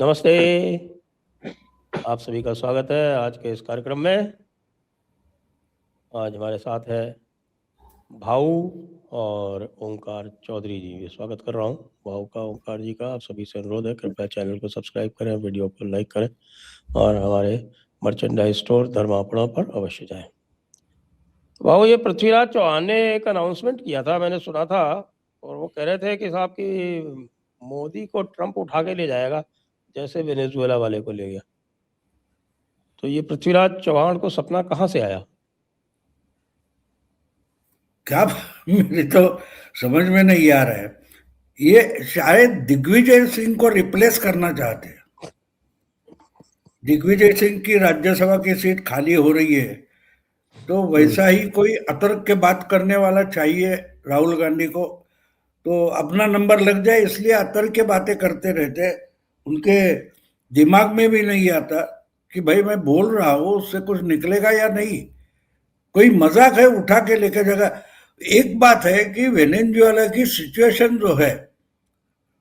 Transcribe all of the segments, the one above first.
नमस्ते। आप सभी का स्वागत है आज के इस कार्यक्रम में। आज हमारे साथ है भाऊ और ओंकार चौधरी जी। स्वागत कर रहा हूँ भाऊ का, ओंकार जी का। आप सभी से अनुरोध है, कृपया चैनल को सब्सक्राइब करें, वीडियो को लाइक करें और हमारे मर्चेंडाइज स्टोर धर्मापणों पर अवश्य जाएं। भाऊ, ये पृथ्वीराज चौहान ने एक अनाउंसमेंट किया था, मैंने सुना था, और वो कह रहे थे कि साहब की मोदी को ट्रंप उठा के ले जाएगा, जैसे वेनेजुएला वाले को ले गया। तो ये पृथ्वीराज चौहान को सपना कहाँ से आया? क्या मेरी तो समझ में नहीं आ रहा है। ये शायद दिग्विजय सिंह को रिप्लेस करना चाहते हैं। दिग्विजय सिंह की राज्यसभा की सीट खाली हो रही है, तो वैसा ही कोई अतर्क के बात करने वाला चाहिए राहुल गांधी को, तो अपना नंबर लग जाए, इसलिए अतर्क के बातें करते रहते। उनके दिमाग में भी नहीं आता कि भाई मैं बोल रहा हूँ उससे कुछ निकलेगा या नहीं। कोई मजाक है उठा के लेकर जाएगा। एक बात है कि वेनेजुएला की सिचुएशन जो है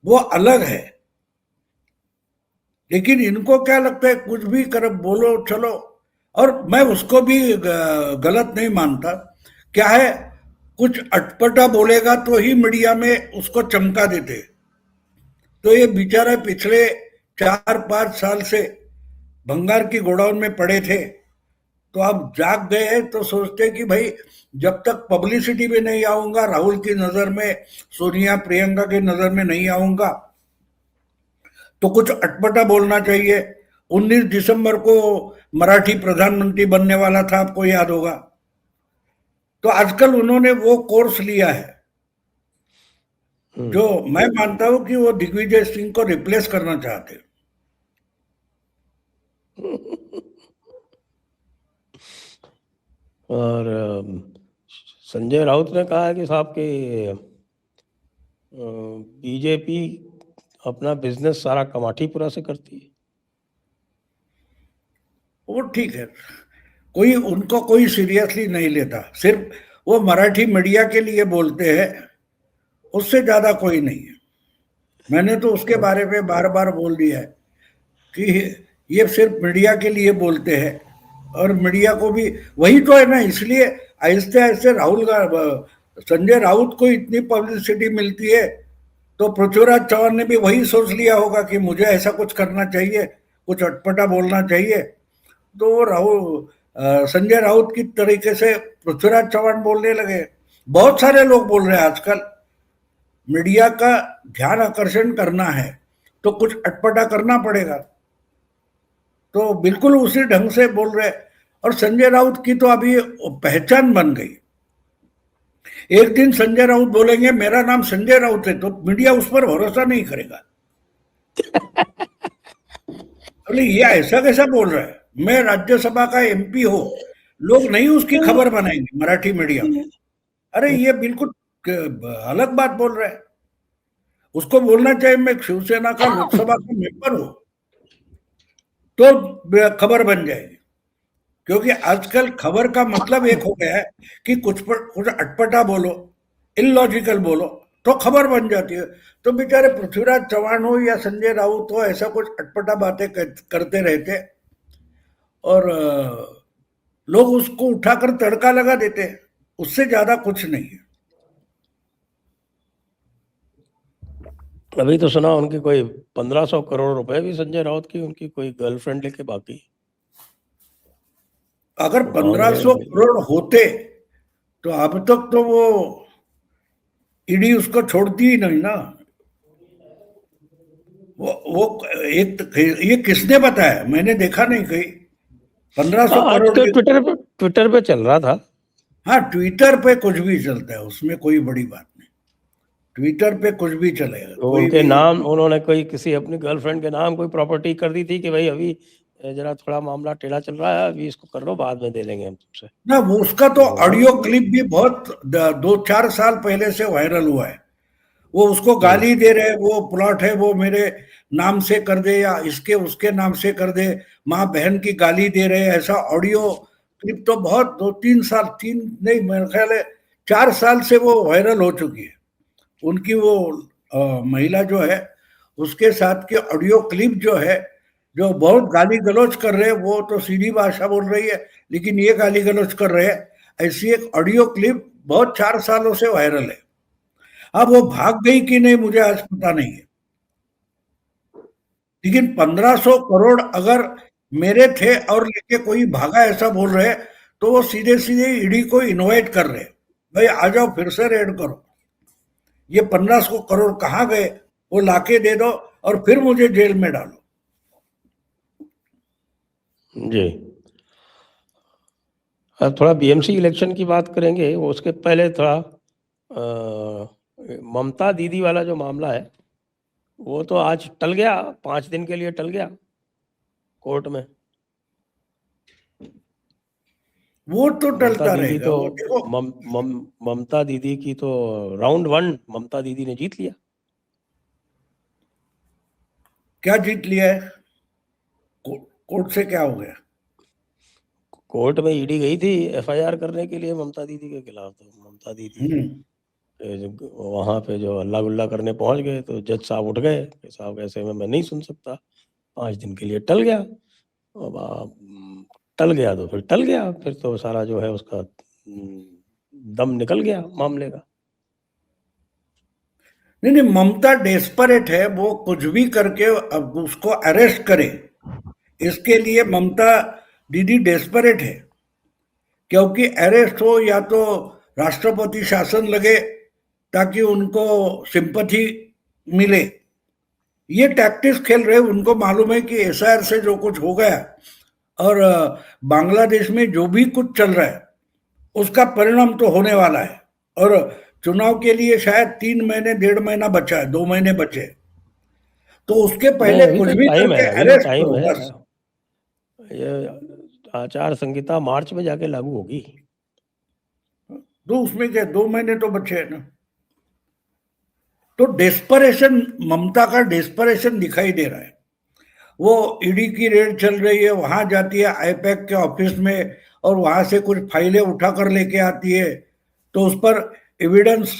वो अलग है, लेकिन इनको क्या लगता है कुछ भी कर बोलो चलो। और मैं उसको भी गलत नहीं मानता। क्या है, कुछ अटपटा बोलेगा तो ही मीडिया में उसको चमका देते। तो ये बेचारा पिछले 4-5 साल से भंगार की गोडाउन में पड़े थे, तो अब जाग गए हैं, तो सोचते कि भाई जब तक पब्लिसिटी में नहीं आऊंगा, राहुल की नजर में, सोनिया प्रियंका की नजर में नहीं आऊंगा, तो कुछ अटपटा बोलना चाहिए। 19 दिसंबर को मराठी प्रधानमंत्री बनने वाला था, आपको याद होगा। तो आजकल उन्होंने वो कोर्स लिया है जो मैं मानता हूं कि वो दिग्विजय सिंह को रिप्लेस करना चाहते हैं। और संजय राउत ने कहा है कि साहब के बीजेपी अपना बिजनेस सारा कमाठीपुरा से करती है। वो ठीक है, कोई उनको कोई सीरियसली नहीं लेता, सिर्फ वो मराठी मीडिया के लिए बोलते हैं, उससे ज्यादा कोई नहीं है। मैंने तो उसके बारे में बार बार बोल दिया है कि ये सिर्फ मीडिया के लिए बोलते हैं, और मीडिया को भी वही तो है ना। इसलिए आहिस्ते आहिस्ते संजय राउत को इतनी पब्लिसिटी मिलती है, तो पृथ्वीराज चौहान ने भी वही सोच लिया होगा कि मुझे ऐसा कुछ करना चाहिए, कुछ अटपटा बोलना चाहिए। तो संजय राउत की तरीके से पृथ्वीराज चौहान बोलने लगे। बहुत सारे लोग बोल रहे हैं आजकल, मीडिया का ध्यान आकर्षण करना है तो कुछ अटपटा करना पड़ेगा, तो बिल्कुल उसी ढंग से बोल रहे। और संजय राउत की तो अभी पहचान बन गई। एक दिन संजय राउत बोलेंगे मेरा नाम संजय राउत है, तो मीडिया उस पर भरोसा नहीं करेगा। अरे ये ऐसा कैसा बोल रहा है, मैं राज्यसभा का एमपी हूं, लोग नहीं उसकी खबर बनाएंगे मराठी मीडिया में। अरे ये बिल्कुल अलग बात बोल रहा है। उसको बोलना चाहिए मैं शिवसेना का लोकसभा का मेंबर हूं, तो खबर बन जाएगी। क्योंकि आजकल खबर का मतलब एक हो गया है कि कुछ अटपटा बोलो, इलॉजिकल बोलो, तो खबर बन जाती है। तो बेचारे पृथ्वीराज चौहान हो या संजय राउत हो, ऐसा कुछ अटपटा बातें करते रहते, और लोग उसको उठाकर तड़का लगा देते हैं। उससे ज्यादा कुछ नहीं है। अभी तो सुना उनकी कोई 1500 करोड़ रुपए भी संजय राउत की उनकी कोई गर्लफ्रेंड लेके बाकी। अगर 1500 करोड़ होते तो अब तक तो वो ईडी उसको छोड़ती ही नहीं ना। वो ये किसने बताया, मैंने देखा नहीं कहीं 1500 करोड़ तो के। ट्विटर पे चल रहा था। हाँ, ट्विटर पे कुछ भी चलता है, उसमें कोई बड़ी बात नहीं। ट्विटर पे कुछ भी चलेगा, तो कोई उनके भी। नाम उन्होंने कोई किसी अपनी गर्लफ्रेंड के नाम कोई प्रॉपर्टी कर दी थी कि भाई अभी जरा थोड़ा मामला टेढ़ा चल रहा है, अभी इसको कर लो, बाद में दे देंगे हम तुमसे। ना, वो उसका तो ऑडियो क्लिप भी बहुत 2-4 साल पहले से वायरल हुआ है। वो उसको गाली दे रहे, वो प्लॉट है वो मेरे नाम से कर दे या इसके उसके नाम से कर दे, माँ बहन की गाली दे रहे, ऐसा ऑडियो क्लिप तो बहुत 2-3 साल, तीन नहीं मेरे ख्याल है 4 साल से वो वायरल हो चुकी है। उनकी वो महिला जो है उसके साथ के ऑडियो क्लिप जो है, जो बहुत गाली गलौज कर रहे हैं, वो तो सीधी भाषा बोल रही है, लेकिन ये गाली गलौज कर रहे हैं, ऐसी एक ऑडियो क्लिप बहुत 4 सालों से वायरल है। अब वो भाग गई कि नहीं मुझे आज पता नहीं है, लेकिन 1500 करोड़ अगर मेरे थे और लेके कोई भागा ऐसा बोल रहे, तो वो सीधे सीधे ईडी को इनवाइट कर रहे, भाई आ जाओ फिर से रेड करो, ये 1500 करोड़ कहाँ गए वो लाके दे दो और फिर मुझे जेल में डालो। जी, अब थोड़ा बीएमसी इलेक्शन की बात करेंगे। उसके पहले थोड़ा ममता दीदी वाला जो मामला है वो तो आज टल गया, 5 दिन के लिए टल गया कोर्ट में। वो तो ममता टलता दीदी रहेगा, तो वो देखो ममता दीदी की तो राउंड 1 ममता दीदी ने जीत लिया। क्या जीत लिया है, कोर्ट से क्या हो गया? कोर्ट में ईडी गई थी एफआईआर करने के लिए ममता दीदी के खिलाफ, तो ममता दीदी वहां पे जो अल्लाह गुल्ला करने पहुंच गए, तो जज साहब उठ गए कि साहब ऐसे में मैं नहीं सुन सकता, 5 दिन के लिए टल गया। अब टल गया तो फिर टल गया, फिर तो सारा जो है उसका दम निकल गया मामले का। नहीं, ममता डेस्परेट है, वो कुछ भी करके अब उसको अरेस्ट करे, इसके लिए ममता दीदी डेस्परेट है, क्योंकि अरेस्ट हो या तो राष्ट्रपति शासन लगे ताकि उनको सिंपैथी मिले। ये टैक्टिक्स खेल रहे, उनको मालूम है कि एसआईआर से जो कुछ हो गया और बांग्लादेश में जो भी कुछ चल रहा है उसका परिणाम तो होने वाला है, और चुनाव के लिए शायद 3 महीने 1.5 महीना बचा है, 2 महीने बचे, तो उसके पहले अभी कुछ तो भी टाइम करके है, अभी तो अरेस्ट टाइम करो है। बस। ये आचार संहिता मार्च में जाके लागू होगी, तो उसमें क्या 2 महीने तो बचे हैं ना। तो डेस्परेशन, ममता का डेस्परेशन दिखाई दे रहा है। वो ईडी की रेड चल रही है, वहां जाती है आईपैक के ऑफिस में और वहां से कुछ फाइलें उठाकर लेके आती है, तो उस पर एविडेंस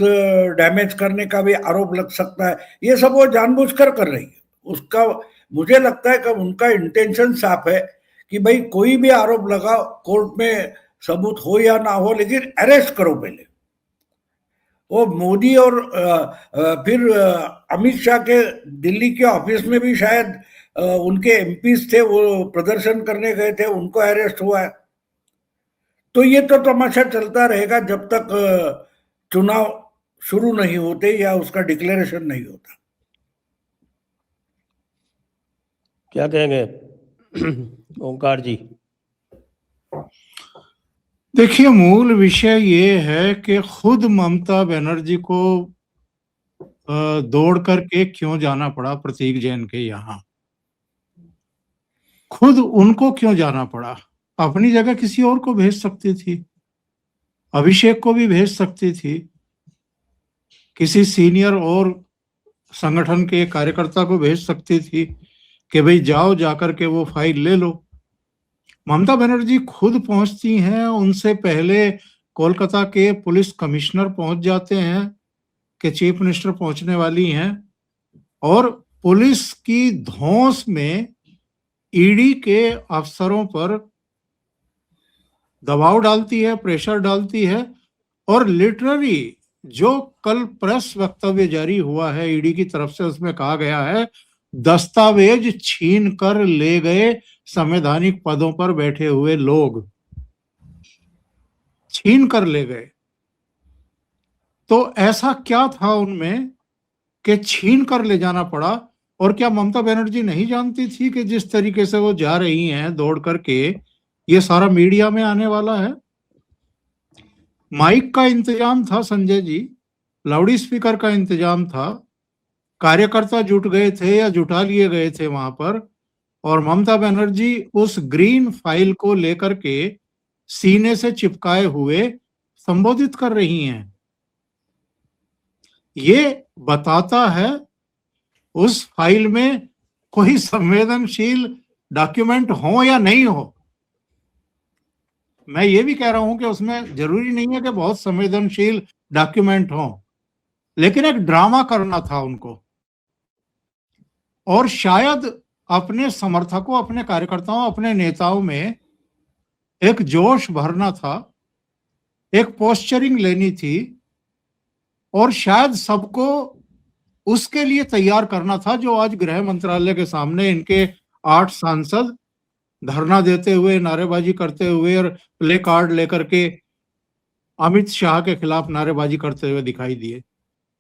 डैमेज करने का भी आरोप लग सकता है। ये सब वो जानबूझकर कर रही है। उसका मुझे लगता है कि उनका इंटेंशन साफ है कि भाई कोई भी आरोप लगाओ, कोर्ट में सबूत हो या ना हो, लेकिन अरेस्ट करो पहले। वो मोदी और फिर अमित शाह के दिल्ली के ऑफिस में भी शायद उनके एमपीज थे, वो प्रदर्शन करने गए थे, उनको अरेस्ट हुआ है। तो ये तो तमाशा चलता रहेगा जब तक चुनाव शुरू नहीं होते या उसका डिक्लेरेशन नहीं होता। क्या कहेंगे ओंकार जी? देखिए, मूल विषय ये है कि खुद ममता बनर्जी को दौड़ करके क्यों जाना पड़ा प्रतीक जैन के यहाँ, खुद उनको क्यों जाना पड़ा? अपनी जगह किसी और को भेज सकती थी, अभिषेक को भी भेज सकती थी, किसी सीनियर और संगठन के कार्यकर्ता को भेज सकती थी कि भाई जाओ जाकर के वो फाइल ले लो। ममता बनर्जी खुद पहुंचती हैं, उनसे पहले कोलकाता के पुलिस कमिश्नर पहुंच जाते हैं कि चीफ मिनिस्टर पहुंचने वाली हैं, और पुलिस की धौंस में ईडी के अफसरों पर दबाव डालती है, प्रेशर डालती है, और लिटरली जो कल प्रेस वक्तव्य जारी हुआ है ईडी की तरफ से, उसमें कहा गया है दस्तावेज छीन कर ले गए संवैधानिक पदों पर बैठे हुए लोग, छीन कर ले गए। तो ऐसा क्या था उनमें कि छीन कर ले जाना पड़ा? और क्या ममता बनर्जी नहीं जानती थी कि जिस तरीके से वो जा रही हैं दौड़ करके, ये सारा मीडिया में आने वाला है? माइक का इंतजाम था संजय जी, लाउड स्पीकर का इंतजाम था, कार्यकर्ता जुट गए थे या जुटा लिए गए थे वहां पर, और ममता बनर्जी उस ग्रीन फाइल को लेकर के सीने से चिपकाए हुए संबोधित कर रही हैं। ये बताता है उस फाइल में कोई संवेदनशील डॉक्यूमेंट हो या नहीं हो। मैं ये भी कह रहा हूं कि उसमें जरूरी नहीं है कि बहुत संवेदनशील डॉक्यूमेंट हो, लेकिन एक ड्रामा करना था उनको। और शायद अपने समर्थकों, अपने कार्यकर्ताओं, अपने नेताओं में एक जोश भरना था, एक पोस्चरिंग लेनी थी, और शायद सबको उसके लिए तैयार करना था जो आज गृह मंत्रालय के सामने इनके 8 सांसद धरना देते हुए, नारेबाजी करते हुए और प्ले कार्ड लेकर के अमित शाह के खिलाफ नारेबाजी करते हुए दिखाई दिए।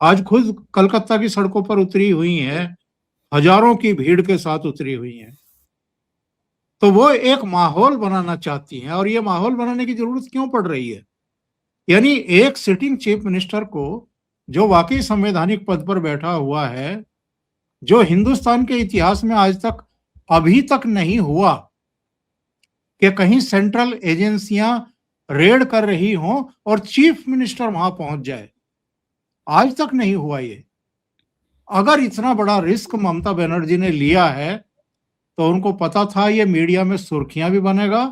आज खुद कलकत्ता की सड़कों पर उतरी हुई हैं, हजारों की भीड़ के साथ उतरी हुई हैं। तो वो एक माहौल बनाना चाहती हैं, और ये माहौल बनाने की जरूरत क्यों पड़ रही है? यानी एक सिटिंग चीफ मिनिस्टर को, जो वाकई संवैधानिक पद पर बैठा हुआ है, जो हिंदुस्तान के इतिहास में आज तक अभी तक नहीं हुआ कि कहीं सेंट्रल एजेंसियां रेड कर रही हों और चीफ मिनिस्टर वहां पहुंच जाए, आज तक नहीं हुआ ये। अगर इतना बड़ा रिस्क ममता बनर्जी ने लिया है तो उनको पता था ये मीडिया में सुर्खियां भी बनेगा,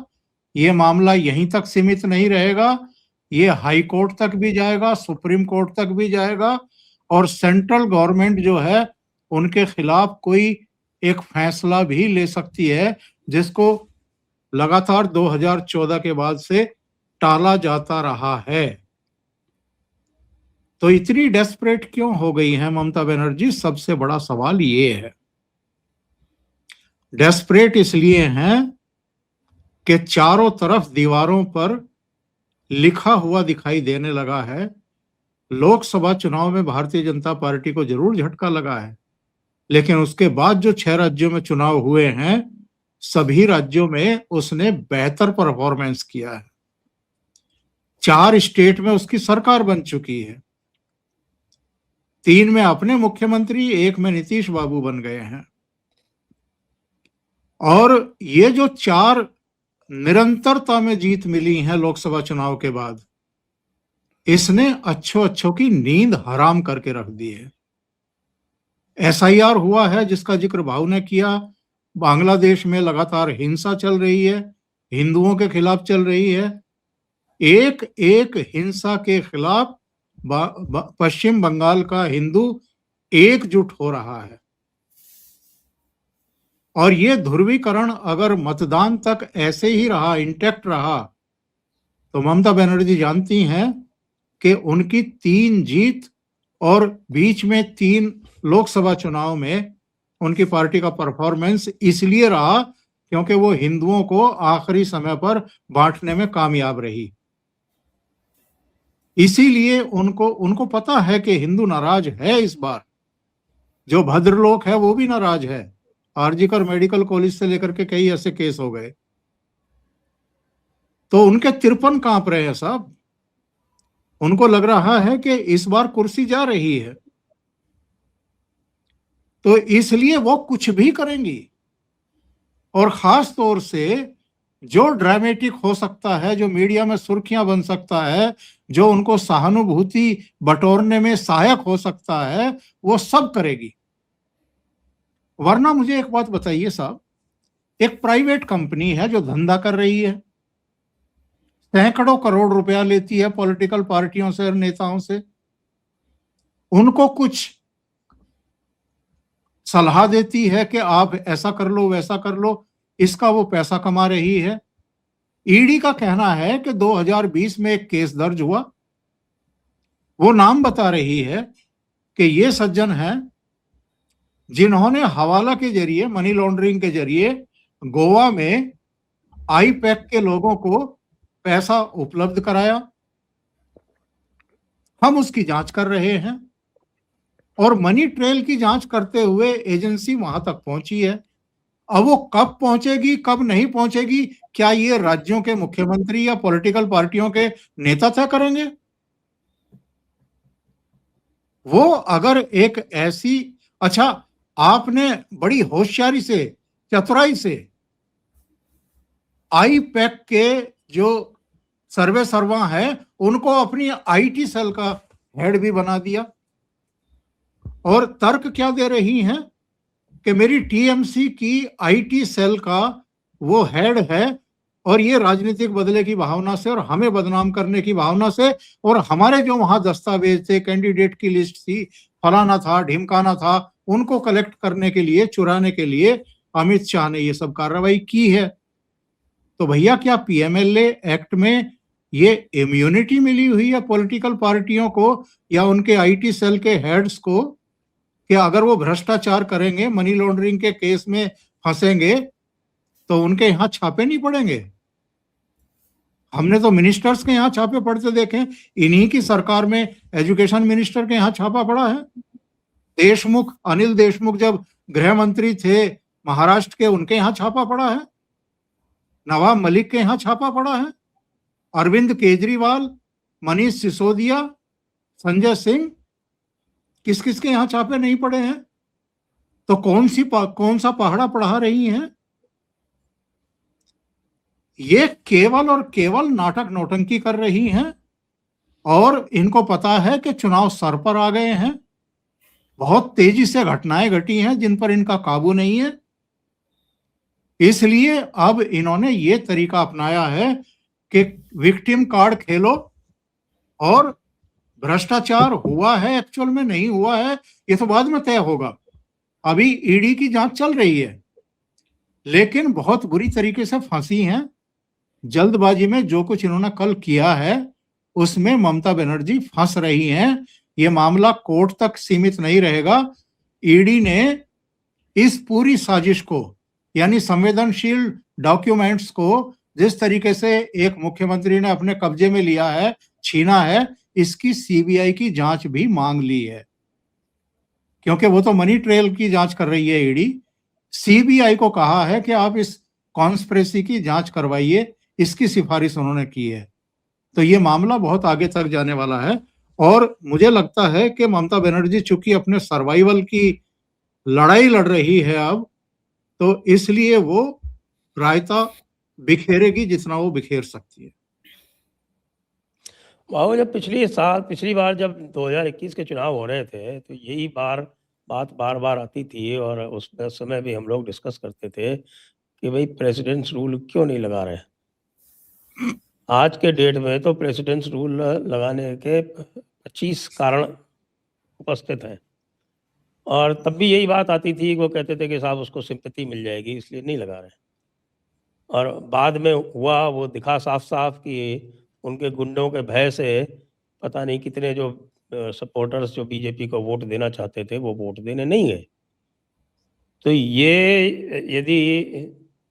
ये मामला यहीं तक सीमित नहीं रहेगा, ये हाई कोर्ट तक भी जाएगा, सुप्रीम कोर्ट तक भी जाएगा, और सेंट्रल गवर्नमेंट जो है उनके खिलाफ कोई एक फैसला भी ले सकती है, जिसको लगातार 2014 के बाद से टाला जाता रहा है। तो इतनी डेस्परेट क्यों हो गई है ममता बनर्जी? सबसे बड़ा सवाल ये है। डेस्परेट इसलिए हैं कि चारों तरफ दीवारों पर लिखा हुआ दिखाई देने लगा है। लोकसभा चुनाव में भारतीय जनता पार्टी को जरूर झटका लगा है, लेकिन उसके बाद जो 6 राज्यों में चुनाव हुए हैं, सभी राज्यों में उसने बेहतर परफॉर्मेंस किया है। 4 स्टेट में उसकी सरकार बन चुकी है, 3 में अपने मुख्यमंत्री, 1 में नीतीश बाबू बन गए हैं। और ये जो 4 निरंतरता में जीत मिली है लोकसभा चुनाव के बाद, इसने अच्छों की नींद हराम करके रख दी है। एसआईआर हुआ है जिसका जिक्र भाव ने किया। बांग्लादेश में लगातार हिंसा चल रही है, हिंदुओं के खिलाफ चल रही है। एक एक हिंसा के खिलाफ पश्चिम बंगाल का हिंदू एकजुट हो रहा है। और ये ध्रुवीकरण अगर मतदान तक ऐसे ही रहा, इंटैक्ट रहा, तो ममता बनर्जी जानती हैं कि उनकी 3 जीत और बीच में 3 लोकसभा चुनाव में उनकी पार्टी का परफॉर्मेंस इसलिए रहा क्योंकि वो हिंदुओं को आखिरी समय पर बांटने में कामयाब रही। इसीलिए उनको पता है कि हिंदू नाराज है इस बार। जो भद्रलोक है वो भी नाराज है। आरजीकर मेडिकल कॉलेज से लेकर के कई ऐसे केस हो गए, तो उनके तिरपन कांप रहे हैं साहब। उनको लग रहा है कि इस बार कुर्सी जा रही है, तो इसलिए वो कुछ भी करेंगी। और खास तौर से जो ड्रामेटिक हो सकता है, जो मीडिया में सुर्खियां बन सकता है, जो उनको सहानुभूति बटोरने में सहायक हो सकता है, वो सब करेगी। वरना मुझे एक बात बताइए साहब, एक प्राइवेट कंपनी है जो धंधा कर रही है, सैकड़ों करोड़ रुपया लेती है पॉलिटिकल पार्टियों से और नेताओं से, उनको कुछ सलाह देती है कि आप ऐसा कर लो, वैसा कर लो, इसका वो पैसा कमा रही है। ईडी का कहना है कि 2020 में एक केस दर्ज हुआ, वो नाम बता रही है कि ये सज्जन हैं जिन्होंने हवाला के जरिए, मनी लॉन्ड्रिंग के जरिए गोवा में आईपैक के लोगों को पैसा उपलब्ध कराया। हम उसकी जांच कर रहे हैं, और मनी ट्रेल की जांच करते हुए एजेंसी वहां तक पहुंची है। अब वो कब पहुंचेगी, कब नहीं पहुंचेगी, क्या ये राज्यों के मुख्यमंत्री या पॉलिटिकल पार्टियों के नेता तय करेंगे? वो अगर एक ऐसी, अच्छा, आपने बड़ी होशियारी से, चतुराई से आईपैक के जो सर्वे सर्वा है उनको अपनी आईटी सेल का हेड भी बना दिया, और तर्क क्या दे रही हैं कि मेरी टीएमसी की आईटी सेल का वो हेड है, और ये राजनीतिक बदले की भावना से और हमें बदनाम करने की भावना से, और हमारे जो वहां दस्तावेज थे, कैंडिडेट की लिस्ट थी, फलाना था, ढिमकाना था, उनको कलेक्ट करने के लिए, चुराने के लिए अमित शाह ने ये सब कार्रवाई की है। तो भैया क्या पीएमएलए एक्ट में ये इम्यूनिटी मिली हुई है पॉलिटिकल पार्टियों को या उनके आईटी सेल के हेड्स को कि अगर वो भ्रष्टाचार करेंगे, मनी लॉन्ड्रिंग के केस में फंसेंगे तो उनके यहाँ छापे नहीं पड़ेंगे? हमने तो मिनिस्टर्स के यहाँ छापे पड़ते देखे, इन्हीं की सरकार में एजुकेशन मिनिस्टर के यहाँ छापा पड़ा है। देशमुख, अनिल देशमुख जब गृह मंत्री थे महाराष्ट्र के, उनके यहाँ छापा पड़ा है। नवाब मलिक के यहाँ छापा पड़ा है। अरविंद केजरीवाल, मनीष सिसोदिया, संजय सिंह, किस किस के यहाँ छापे नहीं पड़े हैं? तो कौन सा पहाड़ा पढ़ा रही हैं? ये केवल और केवल नाटक नौटंकी कर रही हैं और इनको पता है कि चुनाव सर पर आ गए हैं। बहुत तेजी से घटनाएं घटी हैं जिन पर इनका काबू नहीं है। इसलिए अब इन्होंने ये तरीका अपनाया है कि विक्टिम कार्ड खेलो और भ्रष्टाचार हुआ है, एक्चुअल में नहीं हुआ है, ये तो बाद में तय होगा। अभी ईडी की जांच चल रही है, लेकिन बहुत बुरी तरीके से फंसी हैं। जल्दबाजी में जो कुछ इन्होंने कल किया है उसमें ममता बनर्जी फंस रही हैं। ये मामला कोर्ट तक सीमित नहीं रहेगा। ईडी ने इस पूरी साजिश को, यानी संवेदनशील डॉक्यूमेंट्स को जिस तरीके से एक मुख्यमंत्री ने अपने कब्जे में लिया है, छीना है, इसकी सीबीआई की जांच भी मांग ली है, क्योंकि वो तो मनी ट्रेल की जांच कर रही है ईडी। सीबीआई को कहा है कि आप इस कॉन्स्पिरेसी की जांच करवाइए, इसकी सिफारिश उन्होंने की है। तो ये मामला बहुत आगे तक जाने वाला है और मुझे लगता है कि ममता बनर्जी चूंकि अपने सर्वाइवल की लड़ाई लड़ रही है अब, तो इसलिए वो रायता बिखेरेगी जितना वो बिखेर सकती है। बाबू, जब पिछली बार जब 2021 के चुनाव हो रहे थे तो यही बात बार बार आती थी और उस समय भी हम लोग डिस्कस करते थे कि भाई प्रेसिडेंट्स रूल क्यों नहीं लगा रहे। आज के डेट में तो प्रेसिडेंट्स रूल लगाने के 25 कारण उपस्थित हैं और तब भी यही बात आती थी, वो कहते थे कि साहब उसको सिंपैथी मिल जाएगी इसलिए नहीं लगा रहे। और बाद में हुआ, वो दिखा साफ साफ कि उनके गुंडों के भय से पता नहीं कितने जो सपोर्टर्स जो बीजेपी को वोट देना चाहते थे वो वोट देने नहीं गए। तो ये यदि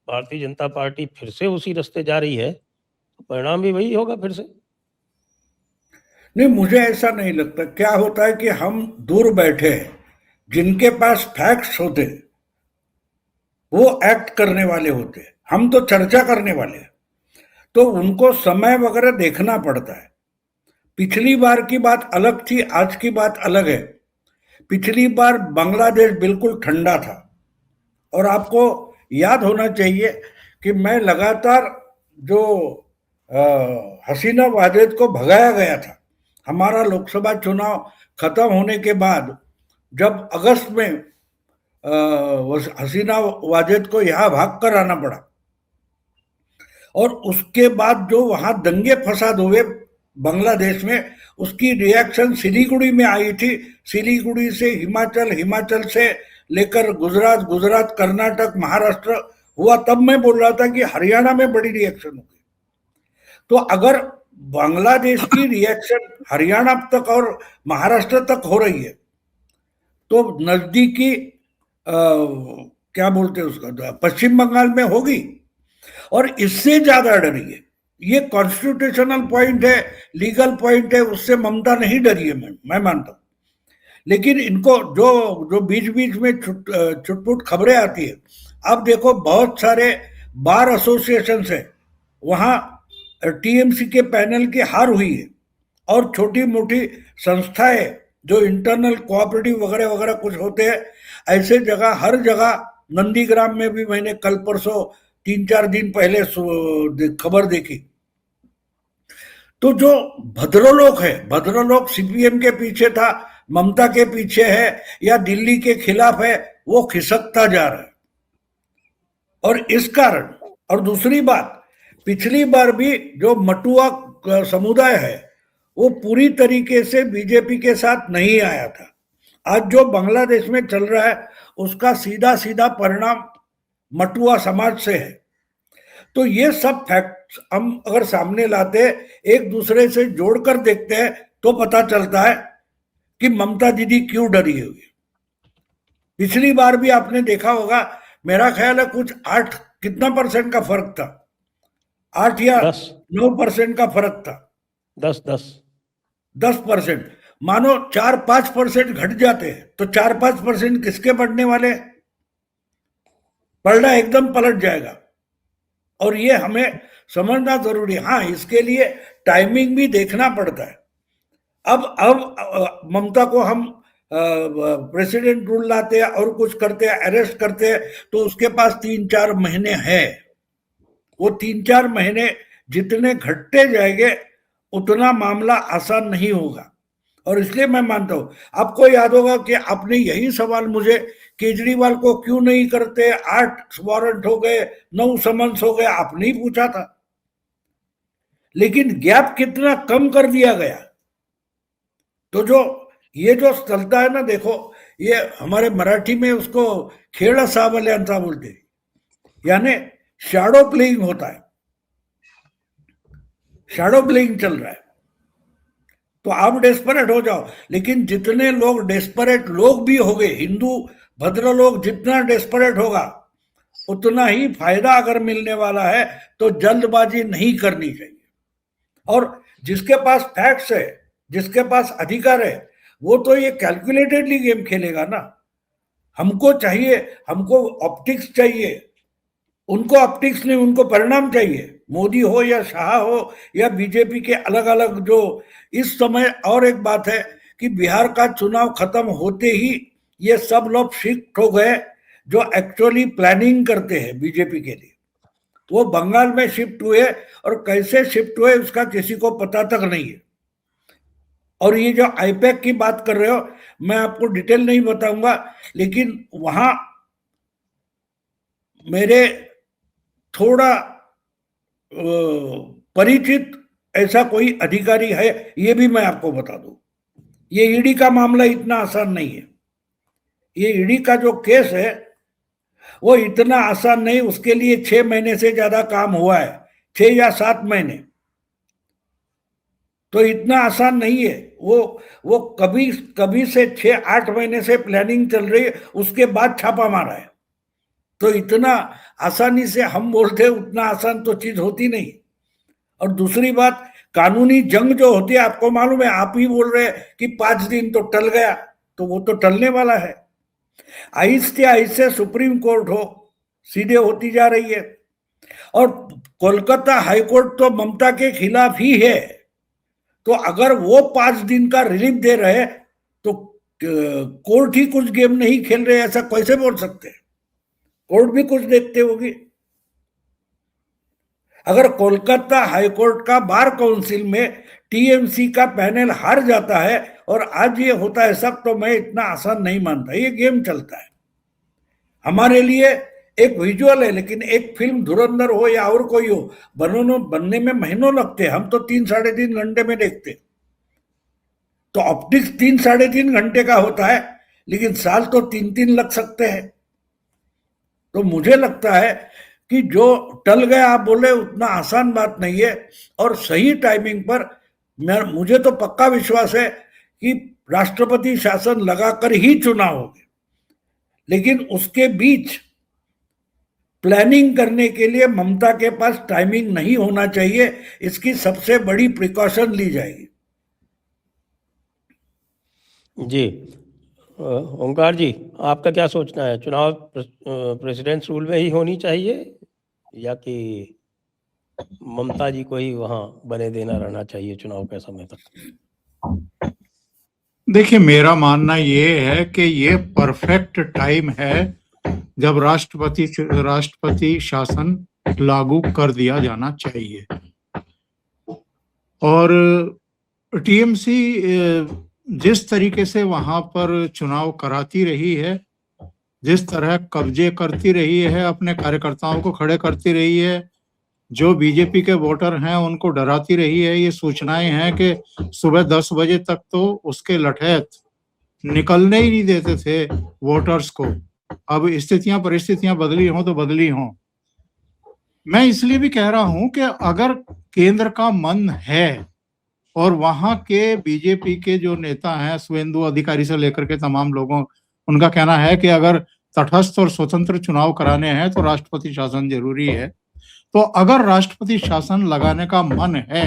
भारतीय जनता पार्टी फिर से उसी रास्ते जा रही है तो परिणाम भी वही होगा फिर से। नहीं, मुझे ऐसा नहीं लगता। क्या होता है कि हम दूर बैठे हैं, जिनके पास फैक्ट्स होते वो एक्ट करने वाले होते, हम तो चर्चा करने वाले हैं, तो उनको समय वगैरह देखना पड़ता है। पिछली बार की बात अलग थी, आज की बात अलग है। पिछली बार बांग्लादेश बिल्कुल ठंडा था और आपको याद होना चाहिए कि मैं लगातार जो हसीना वाजेद को भगाया गया था, हमारा लोकसभा चुनाव खत्म होने के बाद जब अगस्त में हसीना वाजेद को यहाँ भाग कर आना पड़ा और उसके बाद जो वहां दंगे फसाद हुए बांग्लादेश में, उसकी रिएक्शन सिलीगुड़ी में आई थी। सिलीगुड़ी से हिमाचल, हिमाचल से लेकर गुजरात, गुजरात कर्नाटक, महाराष्ट्र हुआ। तब मैं बोल रहा था कि हरियाणा में बड़ी रिएक्शन होगी। तो अगर बांग्लादेश की रिएक्शन हरियाणा तक और महाराष्ट्र तक हो रही है तो नजदीकी क्या बोलते हैं उसका, पश्चिम बंगाल में होगी। और इससे ज्यादा डरी है, ये कॉन्स्टिट्यूशनल पॉइंट है, लीगल पॉइंट है, उससे ममता नहीं डरी है, मैं मानता हूं। लेकिन इनको जो बीच बीच में छुटपुट खबरें आती है, अब देखो बहुत सारे बार एसोसिएशन है, वहां टीएमसी के पैनल की हार हुई है और छोटी मोटी संस्थाएं जो इंटरनल कोऑपरेटिव वगैरह वगैरह कुछ होते हैं, ऐसे जगह, हर जगह, नंदीग्राम में भी मैंने कल परसों 3-4 दिन पहले खबर देखी। तो जो भद्रलोक है, भद्रलोक सीपीएम के पीछे था, ममता के पीछे है या दिल्ली के खिलाफ है, वो खिसकता जा रहा है। और इस कारण, और दूसरी बात, पिछली बार भी जो मटुआ समुदाय है वो पूरी तरीके से बीजेपी के साथ नहीं आया था आज जो बांग्लादेश में चल रहा है उसका सीधा सीधा परिणाम मटुआ समाज से है। तो ये सब फैक्ट हम अगर सामने लाते, एक दूसरे से जोड़कर देखते हैं, तो पता चलता है कि ममता दीदी क्यों डरी हुई। पिछली बार भी आपने देखा होगा, मेरा ख्याल है कुछ 8 कितना % का फर्क था, 8 या 9% का फर्क था। 10%। मानो 4-5% घट जाते हैं तो 4-5% किसके बढ़ने वाले? पलड़ा एकदम पलट जाएगा। और ये हमें समझना जरूरी है। हाँ, इसके लिए टाइमिंग भी देखना पड़ता है। अब ममता को हम प्रेसिडेंट रूल लाते हैं और कुछ करते हैं, अरेस्ट करते हैं, तो उसके पास 3-4 महीने है। वो 3-4 महीने जितने घटते जाएंगे उतना मामला आसान नहीं होगा। और इसलिए मैं मानता हूं, आपको याद होगा कि आपने यही सवाल मुझे, केजरीवाल को क्यों नहीं करते, 8 वारंट हो गए, 9 समन्स हो गए, आपने ही पूछा था। लेकिन गैप कितना कम कर दिया गया। तो जो ये जो चलता है ना, देखो, ये हमारे मराठी में उसको खेड़ा सावल्यांचा बोलते, यानी शैडो प्लेइंग होता है, शैडो प्लेइंग चल रहा है। तो आप डेस्परेट हो जाओ, लेकिन जितने लोग डेस्परेट लोग भी हो गए, हिंदू भद्र लोग जितना डेस्परेट होगा उतना ही फायदा अगर मिलने वाला है, तो जल्दबाजी नहीं करनी चाहिए। और जिसके पास फैक्ट्स है, जिसके पास अधिकार है, वो तो ये कैलकुलेटेडली गेम खेलेगा ना। हमको चाहिए, हमको ऑप्टिक्स चाहिए, उनको ऑप्टिक्स नहीं, उनको परिणाम चाहिए। मोदी हो या शाह हो या बीजेपी के अलग अलग जो इस समय। और एक बात है कि बिहार का चुनाव खत्म होते ही ये सब लोग शिफ्ट हो गए जो एक्चुअली प्लानिंग करते हैं बीजेपी के लिए, वो बंगाल में शिफ्ट हुए, और कैसे शिफ्ट हुए उसका किसी को पता तक नहीं है। और ये जो आईपैक की बात कर रहे हो, मैं आपको डिटेल नहीं बताऊंगा, लेकिन वहां मेरे थोड़ा परिचित ऐसा कोई अधिकारी है, ये भी मैं आपको बता दूं। ये ईडी का मामला इतना आसान नहीं है। ये ईडी का जो केस है वो इतना आसान नहीं, उसके लिए 6 महीने से ज्यादा काम हुआ है, 6 या 7 महीने। तो इतना आसान नहीं है। वो कभी से 6-8 महीने से प्लानिंग चल रही है, उसके बाद छापा मारा है। तो इतना आसानी से हम बोलते हैं, उतना आसान तो चीज होती नहीं। और दूसरी बात, कानूनी जंग जो होती है, आपको मालूम है, आप ही बोल रहे हैं कि 5 दिन तो टल गया, तो वो तो टलने वाला है। आहिस्ते आहिस्ते सुप्रीम कोर्ट हो सीधे होती जा रही है। और कोलकाता हाईकोर्ट तो ममता के खिलाफ ही है। तो अगर वो 5 दिन का रिलीफ दे रहे तो कोर्ट ही कुछ गेम नहीं खेल रहे, ऐसा कैसे बोल सकते? कोर्ट भी कुछ देखते होगी। अगर कोलकाता हाईकोर्ट का बार काउंसिल में टीएमसी का पैनल हार जाता है और आज ये होता है सब, तो मैं इतना आसान नहीं मानता। ये गेम चलता है हमारे लिए। एक विजुअल है, लेकिन एक फिल्म धुरंधर हो या और कोई हो, बनने में महीनों लगते हैं। हम तो 3-3.5 घंटे में देखते। तो ऑप्टिक्स 3-3.5 घंटे का होता है, लेकिन साल तो 3-3 लग सकते हैं। तो मुझे लगता है कि जो टल गया आप बोले, उतना आसान बात नहीं है। और सही टाइमिंग पर मुझे तो पक्का विश्वास है कि राष्ट्रपति शासन लगाकर ही चुनाव होंगे। लेकिन उसके बीच प्लानिंग करने के लिए ममता के पास टाइमिंग नहीं होना चाहिए। इसकी सबसे बड़ी प्रिकॉशन ली जाएगी। जी, ओंकार जी, आपका क्या सोचना है? चुनाव प्रेसिडेंट रूल में ही होनी चाहिए या कि ममता जी को ही वहां बने देना रहना चाहिए चुनाव के समय तक? देखिए, मेरा मानना ये है कि ये परफेक्ट टाइम है जब राष्ट्रपति शासन लागू कर दिया जाना चाहिए। और टीएमसी जिस तरीके से वहां पर चुनाव कराती रही है, जिस तरह कब्जे करती रही है, अपने कार्यकर्ताओं को खड़े करती रही है, जो बीजेपी के वोटर हैं उनको डराती रही है। ये सूचनाएं हैं कि सुबह 10 बजे तक तो उसके लठैत निकलने ही नहीं देते थे वोटर्स को। अब स्थितियां परिस्थितियां बदली हों तो बदली हों। मैं इसलिए भी कह रहा हूं कि अगर केंद्र का मन है और वहां के बीजेपी के जो नेता हैं, शुभेंदु अधिकारी से लेकर के तमाम लोगों, उनका कहना है कि अगर तटस्थ और स्वतंत्र चुनाव कराने हैं तो राष्ट्रपति शासन जरूरी है। तो अगर राष्ट्रपति शासन लगाने का मन है